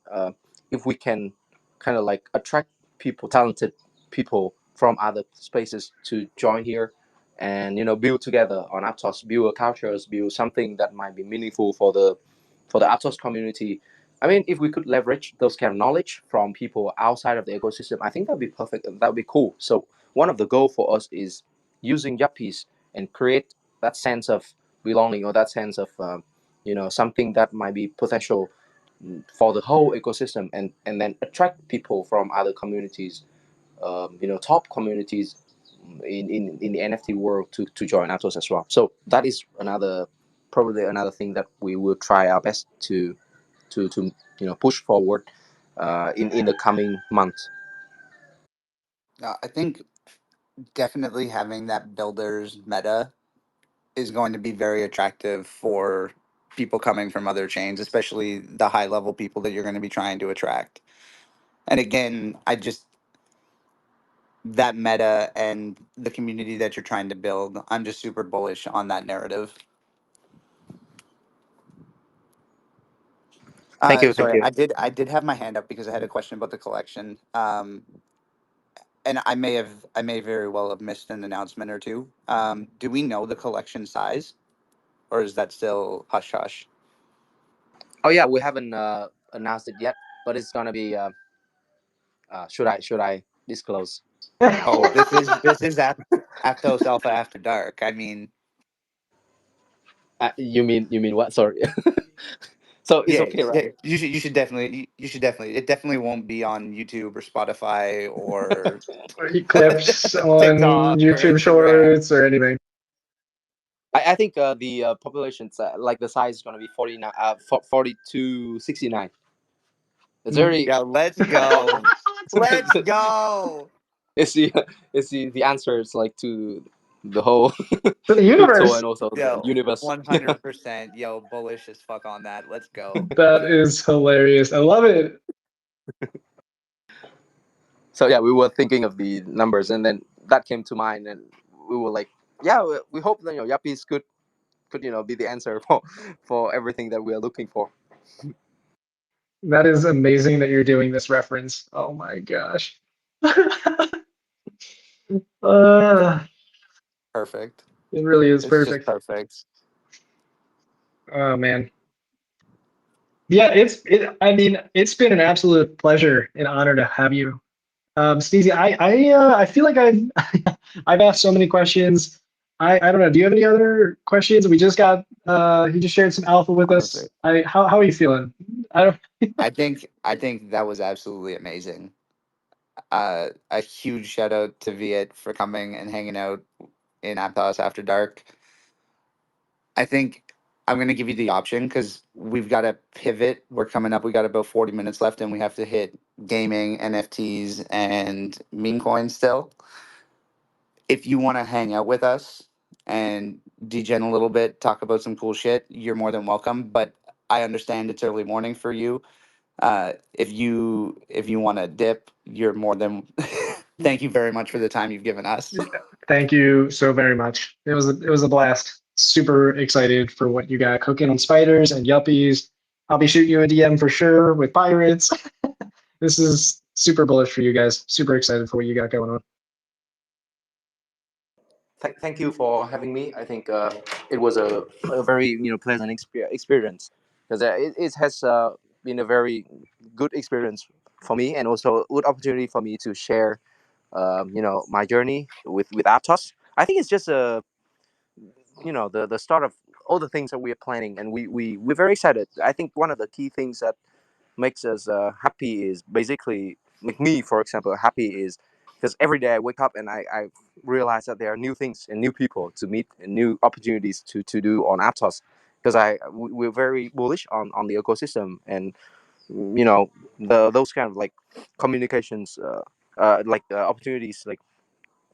if we can kind of like attract people, talented people from other spaces to join here, and build together on Aptos, build a cultures, build something that might be meaningful for the Aptos community. I mean, if we could leverage those kind of knowledge from people outside of the ecosystem, I think that'd be perfect. That'd be cool. So one of the goal for us is using Yuppies and create that sense of belonging, or that sense of something that might be potential for the whole ecosystem, and then attract people from other communities, top communities in the NFT world to join Aptos as well. So that is probably another thing that we will try our best to push forward in the coming months. I think definitely having that builders meta is going to be very attractive for people coming from other chains, especially the high level people that you're going to be trying to attract. And again, that meta and the community that you're trying to build, I'm just super bullish on that narrative. Thank you, thank Sorry, you. I did have my hand up because I had a question about the collection. And I may very well have missed an announcement or two. Do we know the collection size, or is that still hush hush? Oh yeah, we haven't announced it yet, but it's gonna be. Should I disclose? Oh, Or this is Aptos Alpha After Dark. I mean, you mean what? Sorry. So it's yeah, okay, yeah. right? You should definitely. It definitely won't be on YouTube or Spotify or Clips on TikTok or YouTube Instagram. Shorts or anything. I think the population's like the size is gonna be 49, 4269. It's very. Yeah, let's go. Let's go. it's the it's the answer is like to the whole To the crypto universe. and also the Yo, universe. 100%. Yo, bullish as fuck on that. Let's go. That is hilarious. I love it. So yeah, we were thinking of the numbers, and then that came to mind, and we were like, yeah, we hope that Yuppies could be the answer for everything that we are looking for. That is amazing that you're doing this reference. Oh my gosh. uh, Perfect. it really is It's just perfect. perfect. Oh man. Yeah, I mean, it's been an absolute pleasure and honor to have you. Sneezy, I feel like I've I've asked so many questions. I don't know. Do you have any other questions? We just got he just shared some alpha with us. Perfect. How are you feeling? I don't I think that was absolutely amazing. A huge shout out to Viet for coming and hanging out in Aptos After Dark. I think I'm going to give you the option because we've got to pivot. We're coming up. We got about 40 minutes left, and we have to hit gaming, NFTs, and meme coins still. If you want to hang out with us and degen a little bit, talk about some cool shit, you're more than welcome. But I understand it's early morning for you. If you want to dip, you're more than. Thank you very much for the time you've given us. Thank you so very much. It was a blast. Super excited for what you got cooking on spiders and yuppies. I'll be shooting you a DM for sure with pirates. This is super bullish for you guys. Super excited for what you got going on. thank you for having me. I think it was a very pleasant experience because it has been a very good experience for me and also a good opportunity for me to share my journey with Aptos. I think it's just a the start of all the things that we are planning, and we're very excited. I think one of the key things that makes us happy is basically make me, for example, happy is because every day I wake up and I realize that there are new things and new people to meet and new opportunities to do on Aptos because we're very bullish on the ecosystem and those kind of like communications opportunities like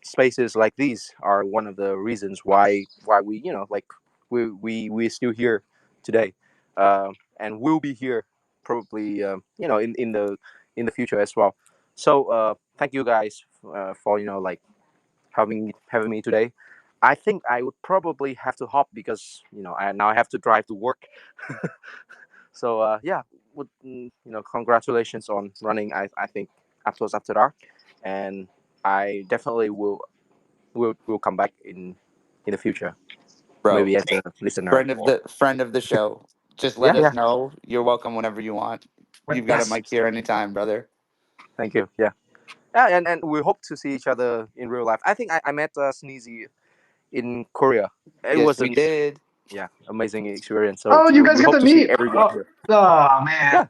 spaces like these are one of the reasons why we like we're still here today, and we'll be here probably in the future as well. So thank you guys for like having me today. I think I would probably have to hop because I have to drive to work. So yeah, congratulations on running. I think Aptos After Dark, and I definitely will come back in the future, Bro, maybe as a listener. friend of the show. Just Yeah, let us yeah. know. You're welcome whenever you want. You've got a Yes. mic here anytime, brother. Thank you. Yeah, yeah, and we hope to see each other in real life. I think I met Sneezy in Korea. It Yes, was we did. amazing experience. So Oh, you guys we get hope to to see meet. everyone Oh, here. oh man. Yeah,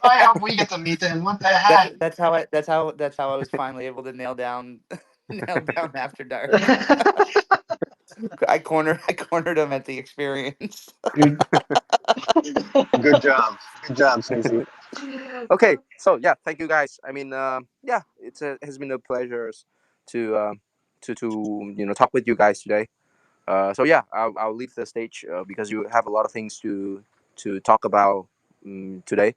I Yeah. hope we get to meet then. What the heck? That's how I was finally able to nail down After Dark. I cornered him at the experience. Dude. Good job. Good job, Sneezy. okay, so yeah, thank you guys. I mean, yeah, it has been a pleasure to talk with you guys today. So yeah, I'll leave the stage because you have a lot of things to talk about today.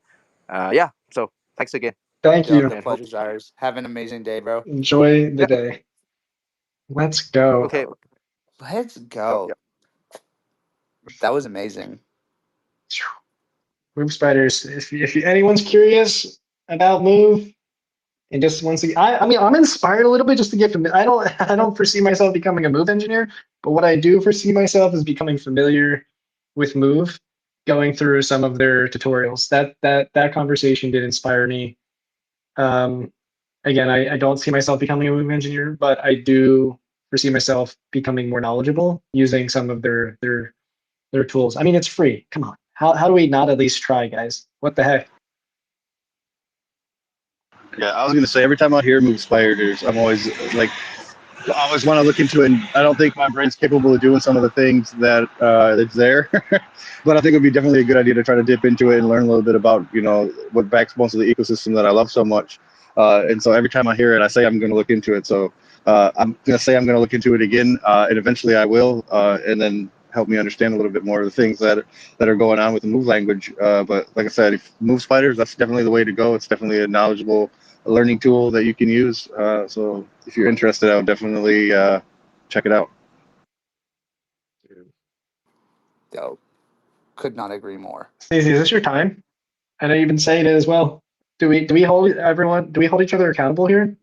Yeah, so thanks again. Thank Yo, you. the And hope, pleasure's ours. Have an amazing day, bro. Enjoy the yeah, day. Let's go. okay. Yo, let's So go. yeah, That was amazing. Move spiders. If anyone's curious about Move and just wants to, I mean, I'm inspired a little bit just to get familiar. I don't foresee myself becoming a Move engineer, but what I do foresee myself is becoming familiar with Move, going through some of their tutorials. That conversation did inspire me. Um, Again, I don't see myself becoming a Move engineer, but I do foresee myself becoming more knowledgeable using some of their tools. I mean, it's free. Come on. How do we not at least try, guys? What the heck? Yeah, I was gonna say every time I hear move spiders, I'm always like, I always want to look into it. And I don't think my brain's capable of doing some of the things that it's there, but I think it would be definitely a good idea to try to dip into it and learn a little bit about what backs most of the ecosystem that I love so much. And so every time I hear it, I say I'm going to look into it. So I'm going to say I'm going to look into it again, and eventually I will, and then help me understand a little bit more of the things that are going on with the move language. But like I said, if move spiders, that's definitely the way to go. It's definitely a knowledgeable learning tool that you can use. So if you're interested, I would definitely check it out. Yo, could not agree more. Stacey, is this your time? I know you've been saying it as well. Do we hold everyone? Do we hold each other accountable here?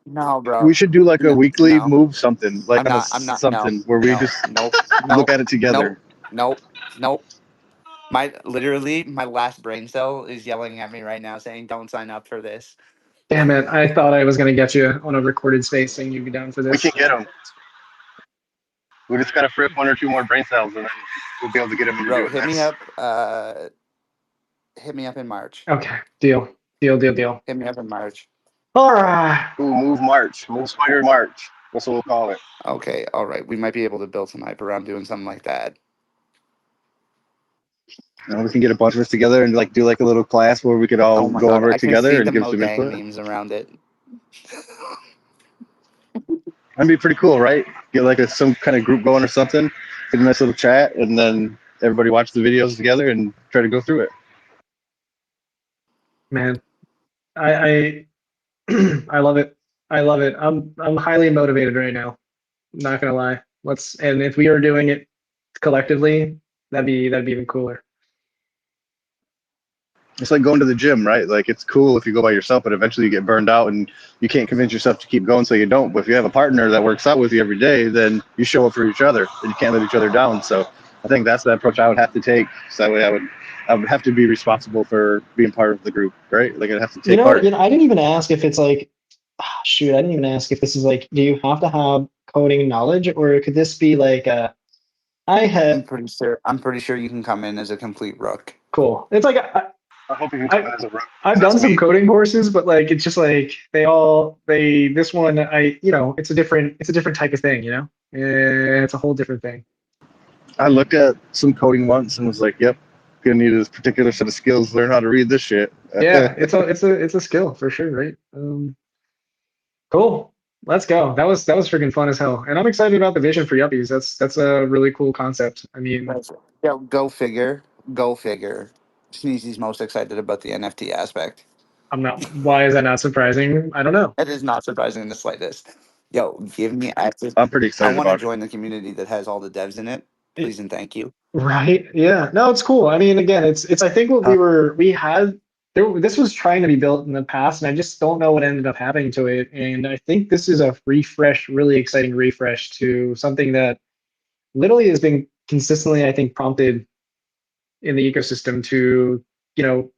No, We bro. should do like a No, weekly no. move something, like on a I'm not. No, something where we no, just nope, look nope, at it nope, together. nope, nope. My last brain cell is yelling at me right now saying, "Don't sign up for this." Damn it! I thought I was gonna get you on a recorded space saying you'd be down for We can this. get them. We just gotta free up one or two more brain cells, and then we'll be able to get them to Bro, do this. hit me up in March. Okay, deal, deal, deal, deal. Hit me up in March. All right. Ooh, move March, move Spider March. That's what we'll call it. Okay, all right. We might be able to build some hype around doing something like that. And we can get a bunch of us together and like do like a little class where we could all Oh my go god, over I it can see together the and give some Mojang input. memes around it. That'd be pretty cool, right? Get like some kind of group going or something. Get a nice little chat, and then everybody watch the videos together and try to go through it. Man, I I love it. I love it. I'm highly motivated right now. Not gonna lie. And if we are doing it collectively, that'd be even cooler. it's like going to the gym, right? Like it's cool if you go by yourself, but eventually you get burned out and you can't convince yourself to keep going, so you don't. But if you have a partner that works out with you every day, then you show up for each other and you can't let each other down. So I think that's the approach I would have to take. So that way I would have to be responsible for being part of the group, right? Like I'd have to take part. I didn't even ask if it's like, shoot, I didn't even ask if this is like, do you have to have coding knowledge, or could this be like I I'm have pretty sure you can come in as a complete rook. cool. It's like I hope you can I, come as a rook. I've done That's some me. coding courses, but like it's just like this one it's a different type of thing, it's a whole different thing. I looked at some coding once and was like, "Yep, gonna need this particular set of skills. Learn how to read this shit." Yeah, it's a skill for sure, right? Cool. Let's go. That was freaking fun as hell, and I'm excited about the vision for Yuppies. That's a really cool concept. I mean, Yeah, go figure. Go figure. Sneezy's most excited about the NFT aspect. I'm not. Why is that not surprising? I don't know. It is not surprising in the slightest. Yo, give me access. I'm pretty I excited want to about it. join the community that has all the devs in it. Please and thank you. Right? Yeah. No, it's cool. I mean, again, it's I think what we had there. This was trying to be built in the past, and I just don't know what ended up happening to it. And I think this is a refresh, really exciting refresh to something that literally has been consistently, I think, prompted in the ecosystem to you know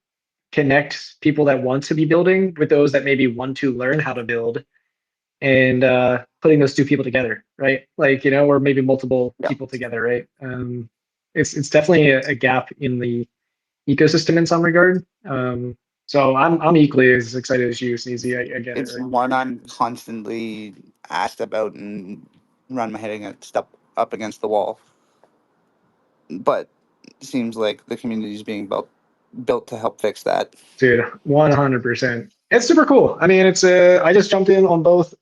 connect people that want to be building with those that maybe want to learn how to build, and putting those two people together, right? Like or maybe multiple Yeah. people together, right? It's definitely a gap in the ecosystem in some regard. So I'm equally as excited as you, Sneezy. I get it, It's right? one I'm constantly asked about and run my head against up against the wall. But it seems like the community is being built to help fix that. Dude, 100%. It's super cool. I mean, I just jumped in on both.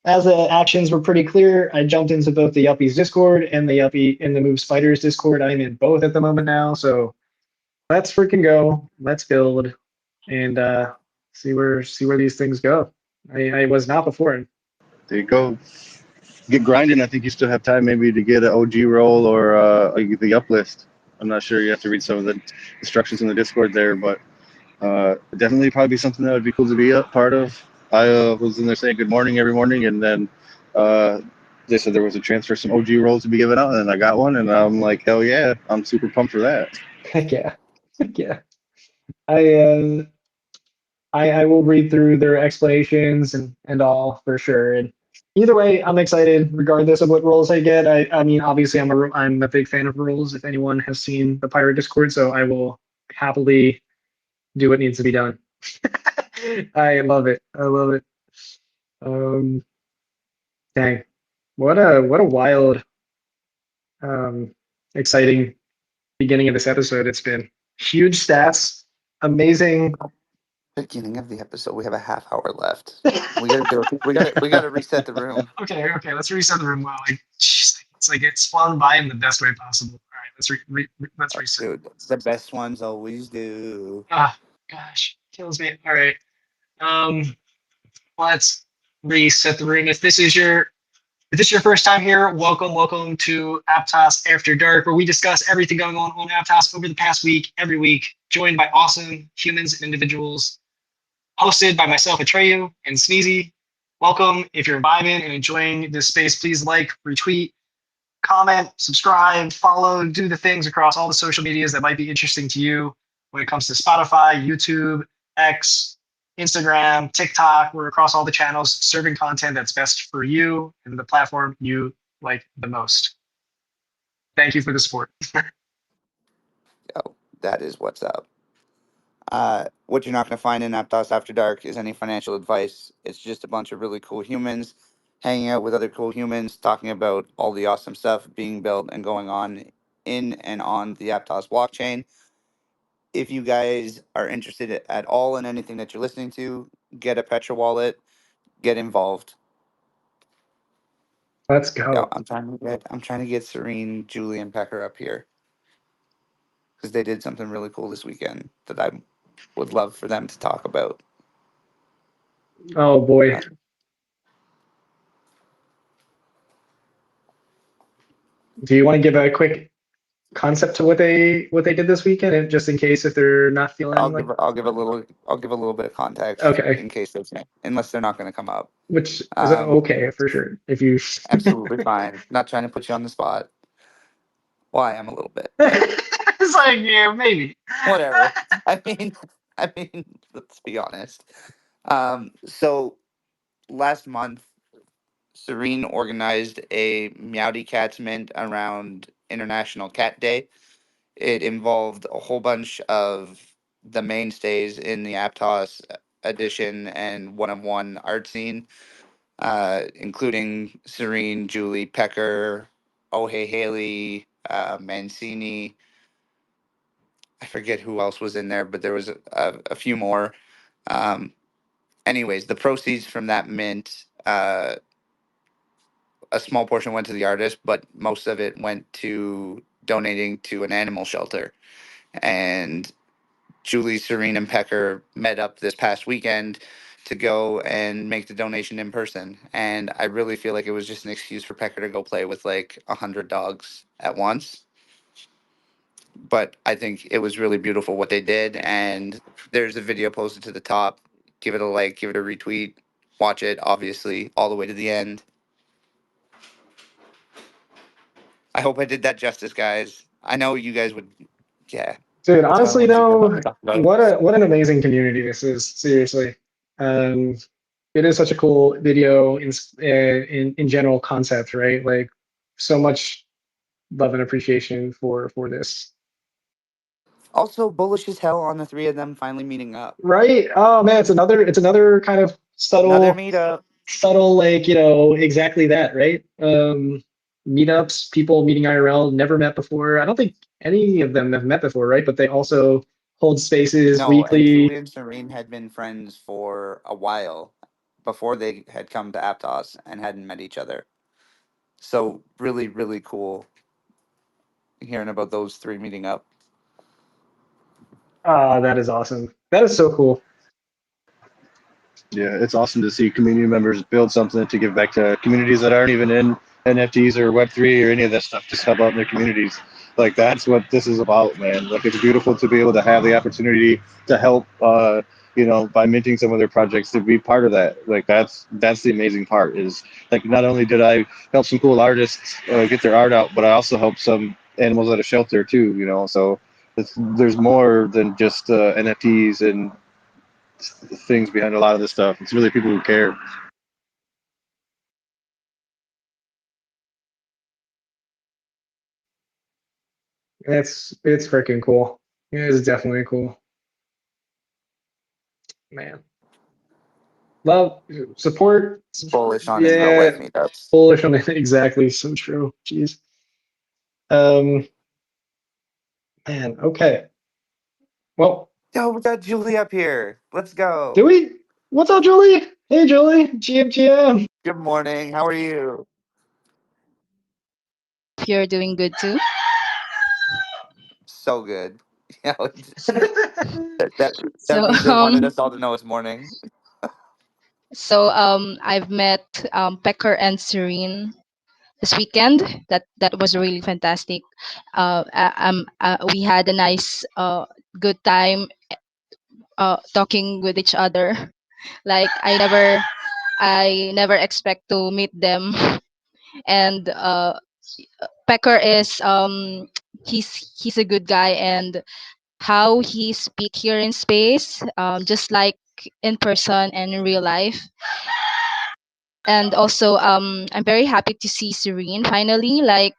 As the actions were pretty clear, I jumped into both the Yuppies Discord and the Move Spiders Discord. I'm in both at the moment now, so let's freaking go. Let's build and see where these things go. I was not before. There you go. Get grinding. I think you still have time maybe to get an OG roll or the uplist. I'm not sure. You have to read some of the instructions in the Discord there, but definitely probably something that would be cool to be a part of. I was in there saying good morning every morning, and then they said there was a chance for some OG rolls to be given out, and I got one, and I'm like, hell yeah, I'm super pumped for that. Heck yeah, heck yeah. I will read through their explanations and all for sure. And either way, I'm excited regardless of what roles I get. I mean, obviously, I'm a big fan of roles. If anyone has seen the Pirate Discord, so I will happily do what needs to be done. I love it. I love it. Um, dang, what a wild, exciting beginning of this episode. It's been huge stats, amazing. Beginning of the episode, we have a half hour left. We gotta do it. We gotta reset the room. Okay, let's reset the room. Wow, it's like it's flown by in the best way possible. All right, let's reset. Dude, the best ones always do. Ah, gosh, kills me. All right, let's reset the room. If this is your first time here, welcome to Aptos After Dark, where we discuss everything going on Aptos over the past week, every week, joined by awesome humans and individuals, hosted by myself, Atreyu, and Sneezy. Welcome. If you're vibing and enjoying this space, please like, retweet, comment, subscribe, follow, do the things across all the social medias that might be interesting to you when it comes to Spotify, YouTube, X, Instagram, TikTok. We're across all the channels serving content that's best for you and the platform you like the most. Thank you for the support. Yo, that is what's up. What you're not going to find in Aptos After Dark is any financial advice. It's just a bunch of really cool humans hanging out with other cool humans, talking about all the awesome stuff being built and going on in and on the Aptos blockchain. If you guys are interested at all in anything that you're listening to, get a Petra wallet, get involved. Let's Yo, go. I'm trying to get Serene, Julie, and Pecker up here because they did something really cool this weekend that I would love for them to talk about. Oh boy. Do you want to give a quick concept to what they did this weekend, and just in case if they're not feeling like. I'll give a little bit of context Okay, in case that's unless they're not going to come up. which is Um, okay for sure. If you Absolutely fine. Not trying to put you on the spot. Well, I am a little bit, but it's like, yeah, maybe. whatever. I mean, let's be honest. So last month, Serene organized a Meowdy Cats Mint around International Cat Day. It involved a whole bunch of the mainstays in the Aptos edition and one-of-one art scene, including Serene, Julie, Pecker, Oh Hey Haley, Mancini. I forget who else was in there, but there was a few more. Um, Anyways, the proceeds from that mint, a small portion went to the artist, but most of it went to donating to an animal shelter. And Julie, Serene, and Pecker met up this past weekend to go and make the donation in person. And I really feel like it was just an excuse for Pecker to go play with like 100 dogs at once. But I think it was really beautiful what they did. And there's a video posted to the top. Give it a like, give it a retweet, watch it, obviously, all the way to the end. I hope I did that justice, guys. I know you guys would, yeah. Dude, That's all I honestly wanted to though, talk about. what an amazing community this is. Seriously, um, it is such a cool video in general concept, right? Like so much love and appreciation for this. Also, bullish as hell on the three of them finally meeting up. Right? Oh man, it's another kind of Another subtle meetup. like exactly that, right? Meetups, people meeting IRL, never met before. I don't think any of them have met before, right? But they also hold spaces No, and weekly. Julie and Serene had been friends for a while before they had come to Aptos and hadn't met each other. So really, really cool hearing about those three meeting up. Ah, that is awesome. That is so cool. Yeah, it's awesome to see community members build something to give back to communities that aren't even in NFTs or Web3 or any of that stuff. Just help out in their communities. Like that's what this is about, man. Like it's beautiful to be able to have the opportunity to help, by minting some of their projects to be part of that. Like that's the amazing part. Is like not only did I help some cool artists get their art out, but I also helped some animals at a shelter too. So there's more than just NFTs and things behind a lot of this stuff. It's really people who care. It's freaking cool. It is definitely cool, man. Love, support. Bullish on in real life Yeah, meetups. bullish on it. Exactly. So true. Jeez. Um, man. Okay. Well, Yo, we got Julie up here. Let's do go. we? What's up, Julie? Hey, Julie. GM. Good morning. How are you? You're doing good too. So good. Yeah, that So means they wanted us all to know it's morning. I've met Pecker and Serene this weekend. That was really fantastic. We had a nice good time talking with each other. Like I never expect to meet them. And Pecker is he's a good guy, and how he speak here in space, just like in person and in real life. And also, I'm very happy to see Serene finally. Like,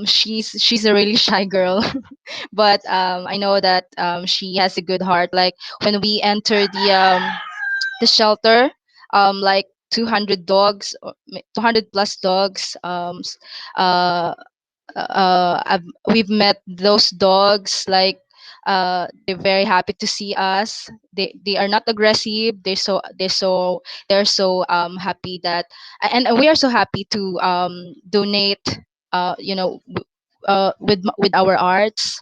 she's a really shy girl, but I know that she has a good heart. Like when we enter the shelter, like 200 dogs, 200 plus dogs. We've met those dogs. Like they're very happy to see us. They are not aggressive. They're so happy that, and we are so happy to donate with our arts,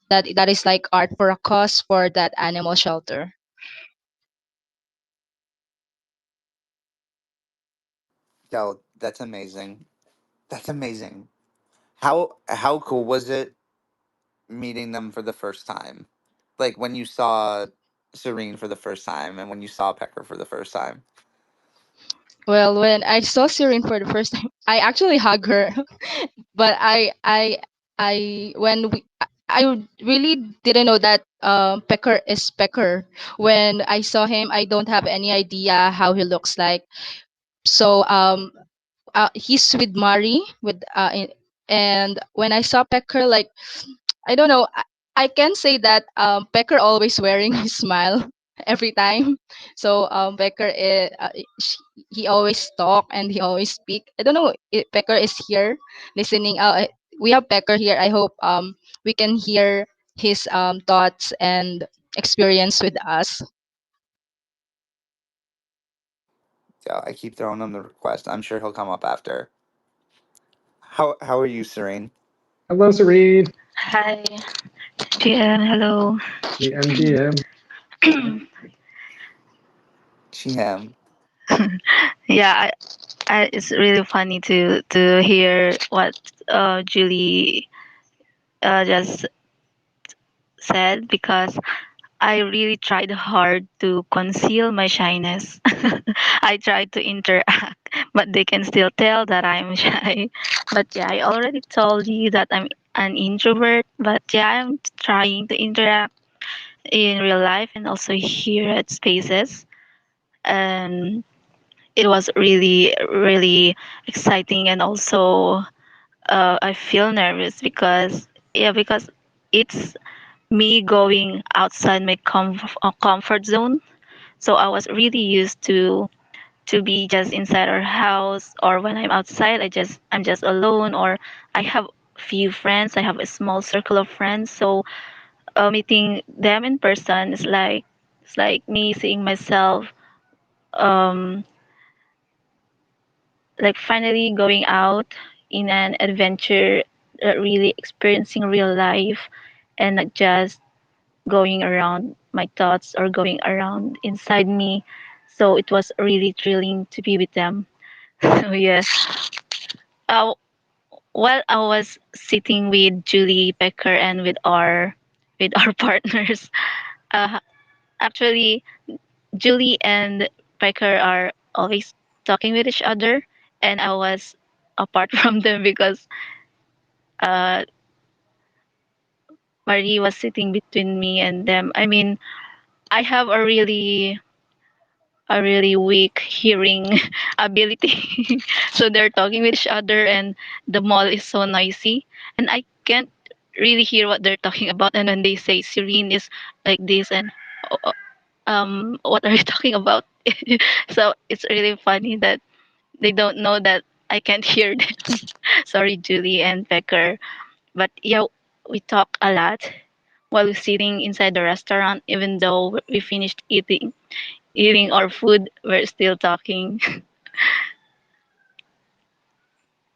that is like art for a cause for that animal shelter. Yo, that's amazing. That's amazing. How cool was it meeting them for the first time? Like when you saw Serene for the first time and when you saw Pecker for the first time. Well, when I saw Sirin for the first time, I actually hugged her. But when I really didn't know that Pecker is Pecker. When I saw him, I don't have any idea how he looks like. So he's with Mari and when I saw Pecker, like I don't know. I can say that Becker always wearing his smile every time. So Becker is, he always talk and he always speak. I don't know if Becker is here listening. We have Becker here. I hope we can hear his thoughts and experience with us. So I keep throwing him the request. I'm sure he'll come up after. How are you, Serene? Hello, Serene. Hi, GM. Hello. GM. GM. Yeah, it's really funny to hear what Julie just said because I really tried hard to conceal my shyness. I tried to interact, but they can still tell that I'm shy. But yeah, I already told you that I'm an introvert. But yeah, I'm trying to interact in real life and also here at spaces. And it was really exciting and also I feel nervous because it's me going outside my comfort zone. So I was really used to be just inside our house, or when I'm outside I'm just alone, or I have few friends. I have a small circle of friends. So meeting them in person is like it's like me seeing myself um like finally going out in an adventure, really experiencing real life and not just going around my thoughts or going around inside me. So it was really thrilling to be with them. So yeah. Uh, while I was sitting with Julie Becker and with our partners, uh, actually Julie and Becker are always talking with each other, and I was apart from them because uh, Marie was sitting between me and them. I mean, I have a really weak hearing ability, so they're talking with each other, and the mall is so noisy, and I can't really hear what they're talking about. And when they say Serene is like this, and uh, what are you talking about? So it's really funny that they don't know that I can't hear them. Sorry, Julie and Becker. But yeah, we talk a lot while we're sitting inside the restaurant. Even though we finished eating our food, we're still talking.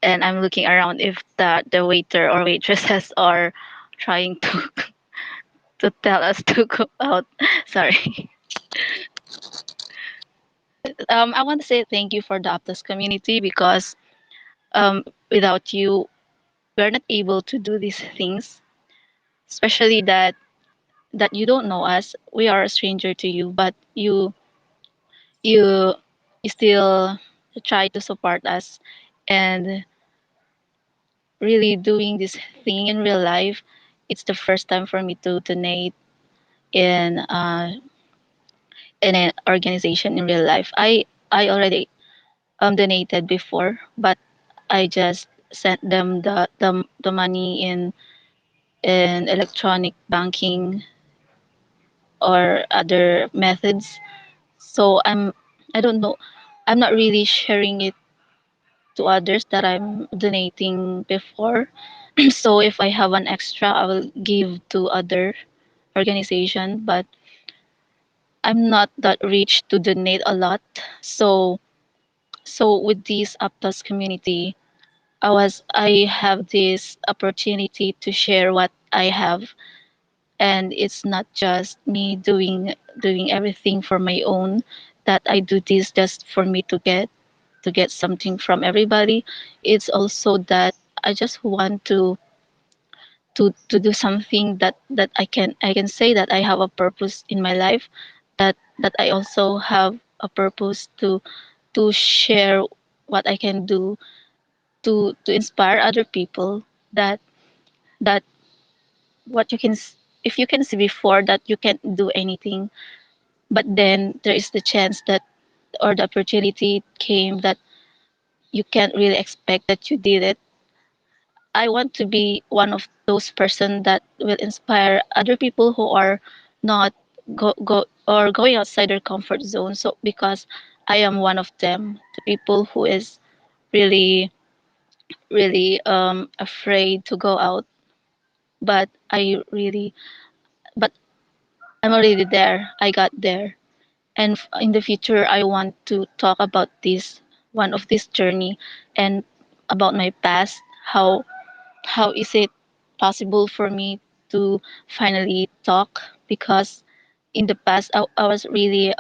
And I'm looking around if the waiter or waitresses are trying to to tell us to go out. Sorry. I want to say thank you for the Aptos community because without you, we're not able to do these things. Especially that you don't know us, we are a stranger to you, but you you still try to support us and really doing this thing in real life. It's the first time for me to donate in in an organization in real life. I already donated before, but I just sent them the money in electronic banking or other methods. So I don't know, I'm not really sharing it to others that I'm donating before. So if I have an extra, I will give to other organization, but I'm not that rich to donate a lot. So with this Aptos community, I have this opportunity to share what I have, and it's not just me doing everything for my own, that I do this just for me to get something from everybody. It's also that I just want to do something that I can say that I have a purpose in my life, that I also have a purpose to share what I can do to inspire other people, that what you can if you can see before that you can't do anything, but then there is the chance that, or the opportunity came, that you can't really expect that you did it. I want to be one of those person that will inspire other people who are not going outside their comfort zone. So because I am one of them, the people who is really afraid to go out, but but I'm already there. I got there. And in the future, I want to talk about this one of this journey, and about my past. How is it possible for me to finally talk? Because in the past, I was really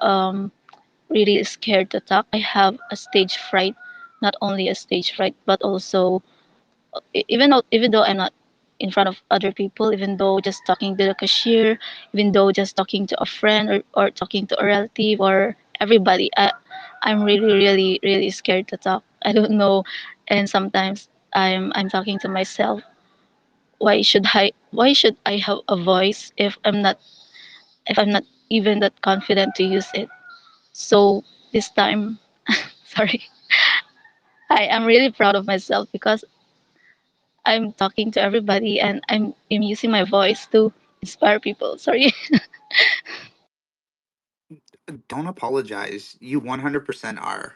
scared to talk. I have a stage fright, not only a stage fright, but also even though I'm not in front of other people, even though just talking to the cashier, even though just talking to a friend, or talking to a relative or everybody, I'm really scared to talk. I don't know, and sometimes I'm talking to myself. Why should I have a voice if I'm not even that confident to use it? So this time, sorry, I am really proud of myself because I'm talking to everybody, and I'm using my voice to inspire people. Sorry. Don't apologize. You 100% are.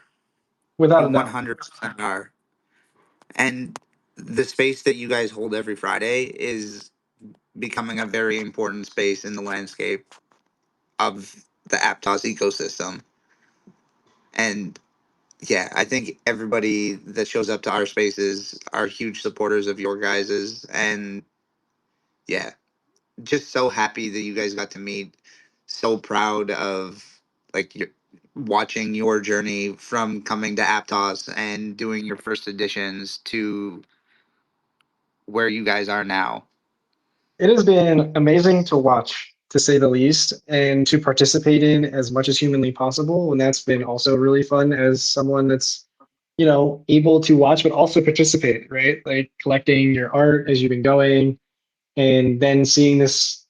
Without You a doubt. 100% are. And the space that you guys hold every Friday is becoming a very important space in the landscape of the Aptos ecosystem. And yeah, I think everybody that shows up to our spaces are huge supporters of your guys's. And yeah, just so happy that you guys got to meet. So proud of like your, watching your journey from coming to Aptos and doing your first editions to where you guys are now. It has been amazing to watch, to say the least, and to participate in as much as humanly possible. And that's been also really fun as someone that's, able to watch but also participate, right? Like collecting your art as you've been going, and then seeing this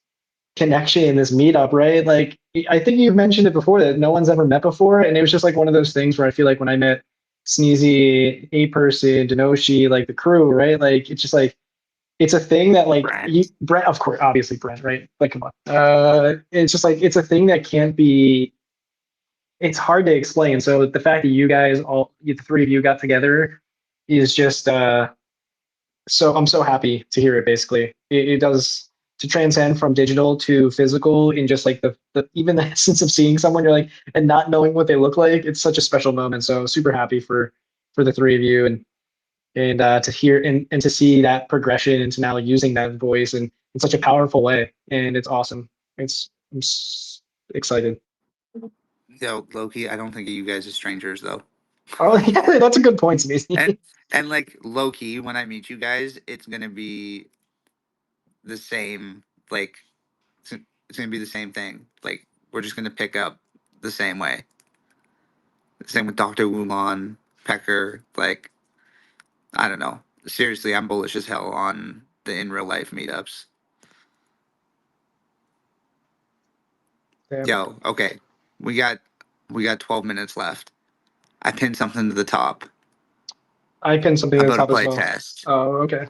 connection, this meetup, right? Like I think you've mentioned it before that no one's ever met before, and it was just like one of those things where I feel like when I met Sneezy, A Person, Denoshi, like the crew, right? Like it's just like it's a thing that like Brand. Brent, of course, obviously Brent, right? Like come on, it's just like it's a thing that can't be. It's hard to explain. So the fact that you guys the three of you got together is just so I'm so happy to hear it. Basically, it does to transcend from digital to physical in just like the even the essence of seeing someone you're like and not knowing what they look like. It's such a special moment. So super happy for the three of you, and to hear and to see that progression into now using that voice and in such a powerful way. And it's awesome. I'm excited. Yo, Loki, I don't think of you guys as strangers though. Oh yeah, that's a good point, And Sneezy. and like Loki, when I meet you guys, it's gonna be the same. Like it's gonna be the same thing. Like we're just gonna pick up the same way. Same with Doctor Wulon, Pecker. Like I don't know. Seriously, I'm bullish as hell on the in real life meetups. Yeah, Yo, okay, we got 12 minutes left. I pinned something to the top I pinned something at the about a top as play well. test. Oh, okay.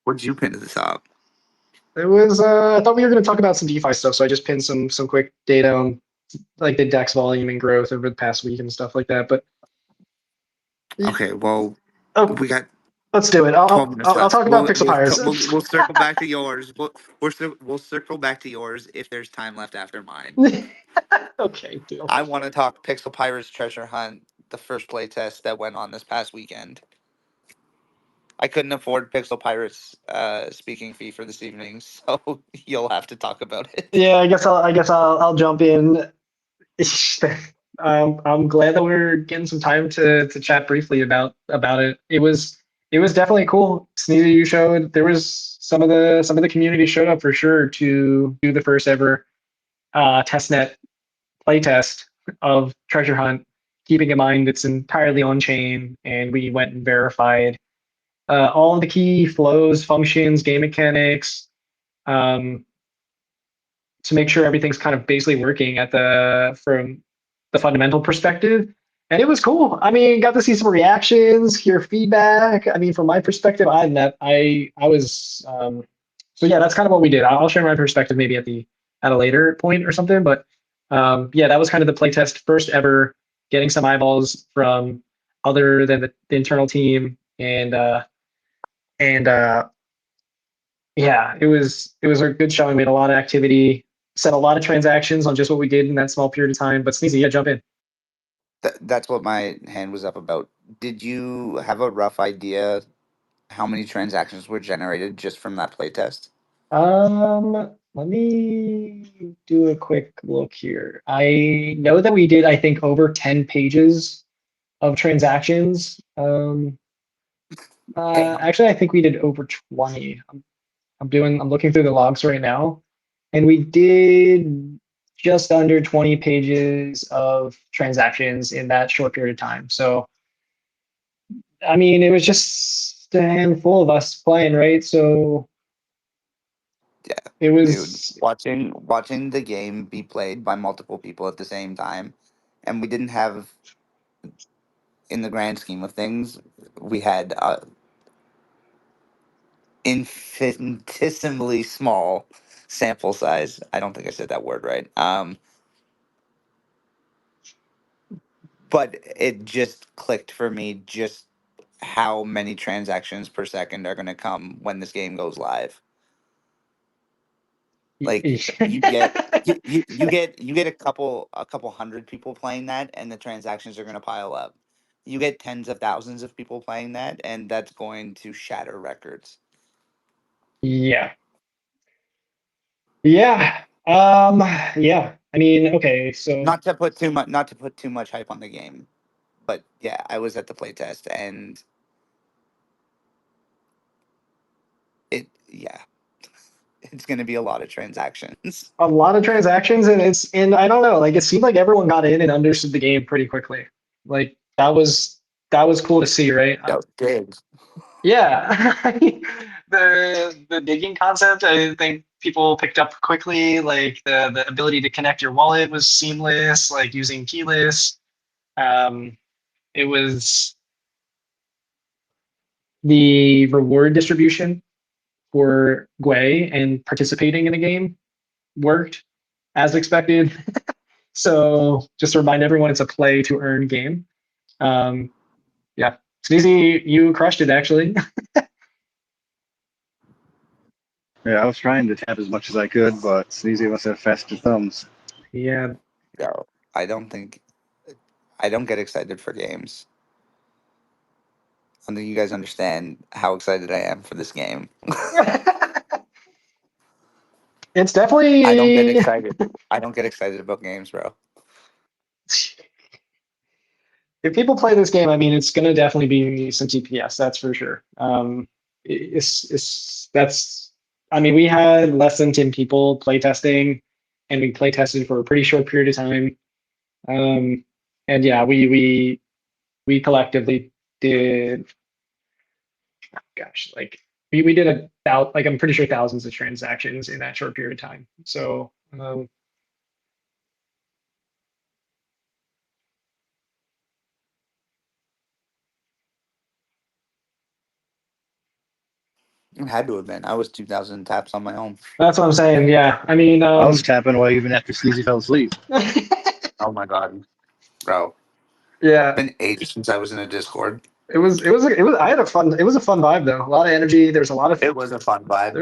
What'd you pin to the top? It was I thought we were going to talk about some DeFi stuff, so I just pinned some quick data on like the DEX volume and growth over the past week and stuff like that. But Okay, well, oh, we got let's do it. 12 minutes I'll left. talk about Pixel Pirates. We'll circle back to yours. We'll circle back to yours if there's time left after mine. Okay, deal. I want to talk Pixel Pirates Treasure Hunt, the first play test that went on this past weekend. I couldn't afford Pixel Pirates speaking fee for this evening, so you'll have to talk about it. Yeah, I guess I'll jump in. I'm glad that we're getting some time to chat briefly about it. it was definitely cool. Sneezy, you showed there was some of the community showed up for sure to do the first ever testnet playtest of Treasure Hunt, keeping in mind it's entirely on chain, and we went and verified all of the key flows, functions, game mechanics, um, to make sure everything's kind of basically working from the fundamental perspective. And it was cool. I mean, got to see some reactions, hear feedback. I mean, from my perspective, I was so yeah, that's kind of what we did. I'll share my perspective maybe at a later point or something. But yeah, that was kind of the playtest, first ever getting some eyeballs from other than the internal team, and yeah, it was a good showing. We had a lot of activity, set a lot of transactions on just what we did in that small period of time. But Sneezy, yeah, jump in. That's what my hand was up about. Did you have a rough idea how many transactions were generated just from that playtest? Let me do a quick look here. I know that we did, I think, over 10 pages of transactions. Damn. Actually, I think we did over 20. I'm looking through the logs right now, and we did just under 20 pages of transactions in that short period of time. So, I mean, it was just a handful of us playing, right? So Yeah, it dude. was, Watching the game be played by multiple people at the same time, and we didn't have, in the grand scheme of things, we had infinitesimally small sample size. I don't think I said that word right. But it just clicked for me just how many transactions per second are going to come when this game goes live. Like you get a couple hundred people playing that, and the transactions are going to pile up. You get tens of thousands of people playing that, and that's going to shatter records. yeah. Yeah. Yeah. I mean, okay, so Not to put too much hype on the game, but yeah, I was at the playtest, and yeah, it's going to be a lot of transactions. a lot of transactions, and I don't know, like it seemed like everyone got in and understood the game pretty quickly. Like that was cool to see, right? That was big. Yeah. The digging concept, I think people picked up quickly. Like the ability to connect your wallet was seamless, like using keyless. Um, it was the reward distribution for Gwei and participating in the game worked as expected. So just to remind everyone, it's a play to earn game. Um, yeah, Sneezy, you crushed it actually. Yeah, I was trying to tap as much as I could, but Sneezy must have faster thumbs. Yeah. No, I don't think I don't get excited for games. I don't think you guys understand how excited I am for this game. It's I don't get definitely excited. I don't get excited about games, bro. if people play this game, I mean, it's going to definitely be some TPS, that's for sure. That's, I mean, we had less than 10 people playtesting, and we playtested for a pretty short period of time. And yeah, we collectively did, gosh, like we did about, like I'm pretty sure thousands of transactions in that short period of time. So I had to admit, I was 2,000 taps on my own. that's what I'm saying. Yeah, I mean, I was tapping away even after Sneezy fell asleep. Oh my god, bro! yeah. Been ages since I was in a Discord. I had a fun, it was a fun vibe though. A lot of energy. There was a lot of, It was a fun vibe.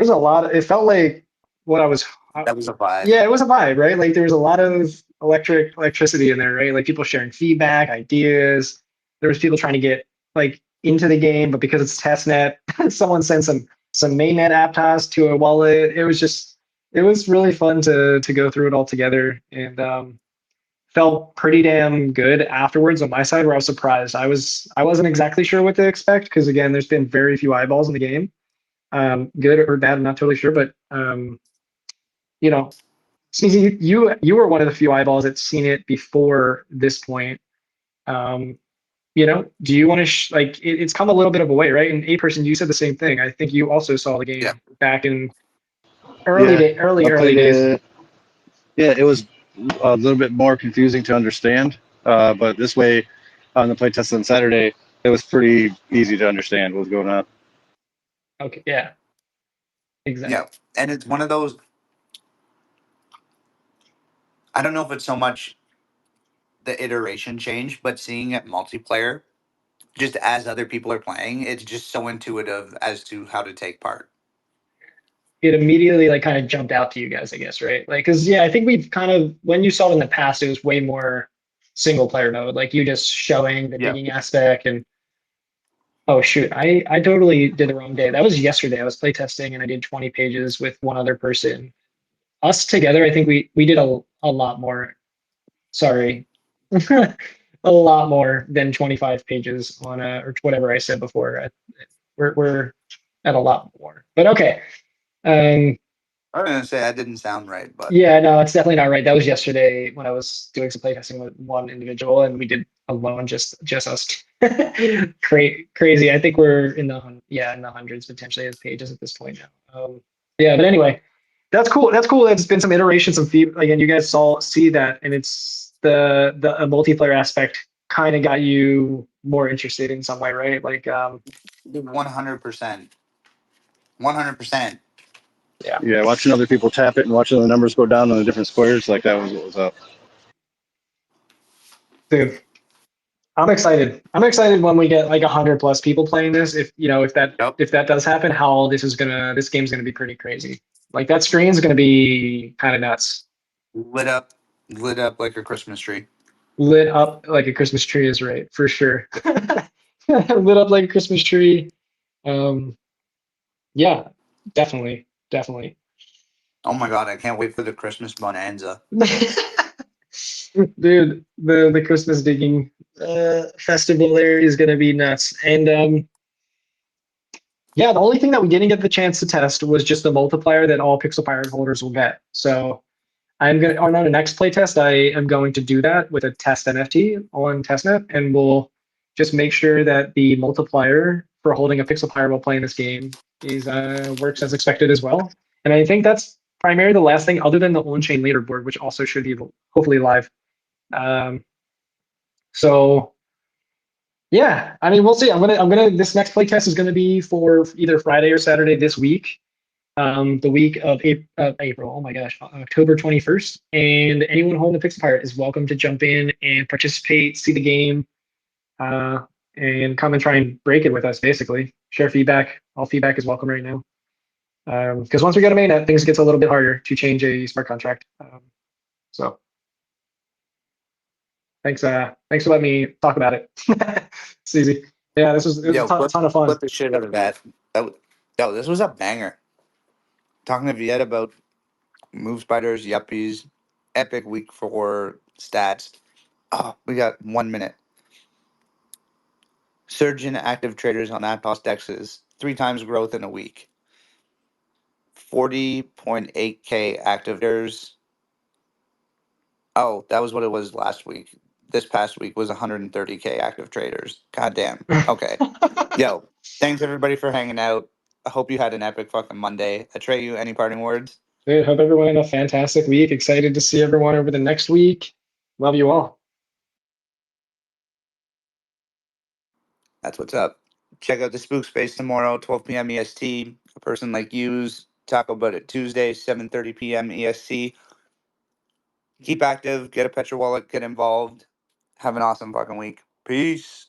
it felt like what I was, That was a vibe. yeah, it was a vibe, right? Like there was a lot of electricity in there, right? Like people sharing feedback, ideas. There was people trying to get like into the game, but because it's testnet, someone sent some mainnet Aptos to a wallet. It was really fun to go through it all together. And felt pretty damn good afterwards on my side, where I was surprised. I wasn't exactly sure what to expect because again, there's been very few eyeballs in the game. Good or bad, I'm not totally sure, but you know, Sneezy, you were one of the few eyeballs that's seen it before this point. Um, do you want to like it's come a little bit of a way, right? And A person, you said the same thing. I think you also saw the Yeah. game back in Yeah, I early played days. it. Yeah, it was a little bit more confusing to understand, but this way, on the playtest on Saturday, it was pretty easy to understand what was going on. Okay, yeah, exactly. Yeah. And it's one of those, I don't know if it's so much the iteration change, but seeing it multiplayer, just as other people are playing, it's just so intuitive as to how to take part. It immediately like kind of jumped out to you guys, I guess, right? Like, because yeah, I think we've kind of when you saw it in the past, it was way more single player mode, like you just showing the Yeah. digging aspect and oh shoot, I totally did the wrong day. That was yesterday. I was playtesting and I did 20 pages with one other person. Us together, I think we did a lot more. Sorry, a lot more than 25 pages on or whatever I said before. We're at a lot more, but okay. Um, I was gonna say that didn't sound right, but yeah, no, it's definitely not right. That was yesterday when I was doing some playtesting with one individual, and we did alone, just us. Crazy. I think we're in the hundreds potentially of pages at this point now. Yeah, but anyway, that's cool. That's cool. It's been some iterations of feedback. Again, you guys saw see that, and it's the multiplayer aspect kind of got you more interested in some way, right? Like, 100%, 100%. yeah, Yeah, watching other people tap it and watching the numbers go down on the different squares, like that was what was up. dude. I'm excited. I'm excited when we get like 100+ people playing this. If Yep. if that does happen, how this game's gonna be pretty crazy. Like that screen's gonna be kind of nuts. Lit up like a Christmas tree. Lit up like a Christmas tree is right for sure. Lit up like a Christmas tree. Um, yeah, definitely, definitely. Oh my god, I can't wait for the Christmas bonanza. Dude, the Christmas digging festival there is gonna be nuts. And yeah, the only thing that we didn't get the chance to test was just the multiplier that all Pixel Pirate holders will get. So I'm gonna on the next playtest, I am going to do that with a test NFT on testnet, and we'll just make sure that the multiplier for holding a Pixel Pirate while playing this game is works as expected as well. And I think that's primarily the last thing, other than the on-chain leaderboard, which also should be hopefully live. Um, so yeah, I mean, we'll see. This next playtest is gonna be for either Friday or Saturday this week, the week of April. Oh my gosh, October 21st. And anyone holding the Pixel Pirate is welcome to jump in and participate, see the game, and come and try and break it with us. Basically, share feedback. All feedback is welcome right now. Because once we go to mainnet, things gets a little bit harder to change a smart contract. So thanks for letting me talk about it. It's easy. Yeah, it was a Yo, ton of fun. flip the shit out of that. Yo, this was a banger. Talking to Viet about move spiders, yuppies, epic week for stats. Oh, we got 1 minute. Surge in active traders on Aptos dexes, 3 times growth in a week. 40.8K active traders. Oh, that was what it was last week. This past week was 130K active traders. God damn. Okay. Yo, thanks everybody for hanging out. I hope you had an epic fucking Monday. Atreyu, any parting words? Dude, hope everyone had a fantastic week. Excited to see everyone over the next week. Love you all. That's what's up. Check out the Spook Space tomorrow, 12 p.m. EST. A person like you's talk about it Tuesday, 7:30 p.m. EST. Keep active, get a Petra wallet, get involved. Have an awesome fucking week. Peace.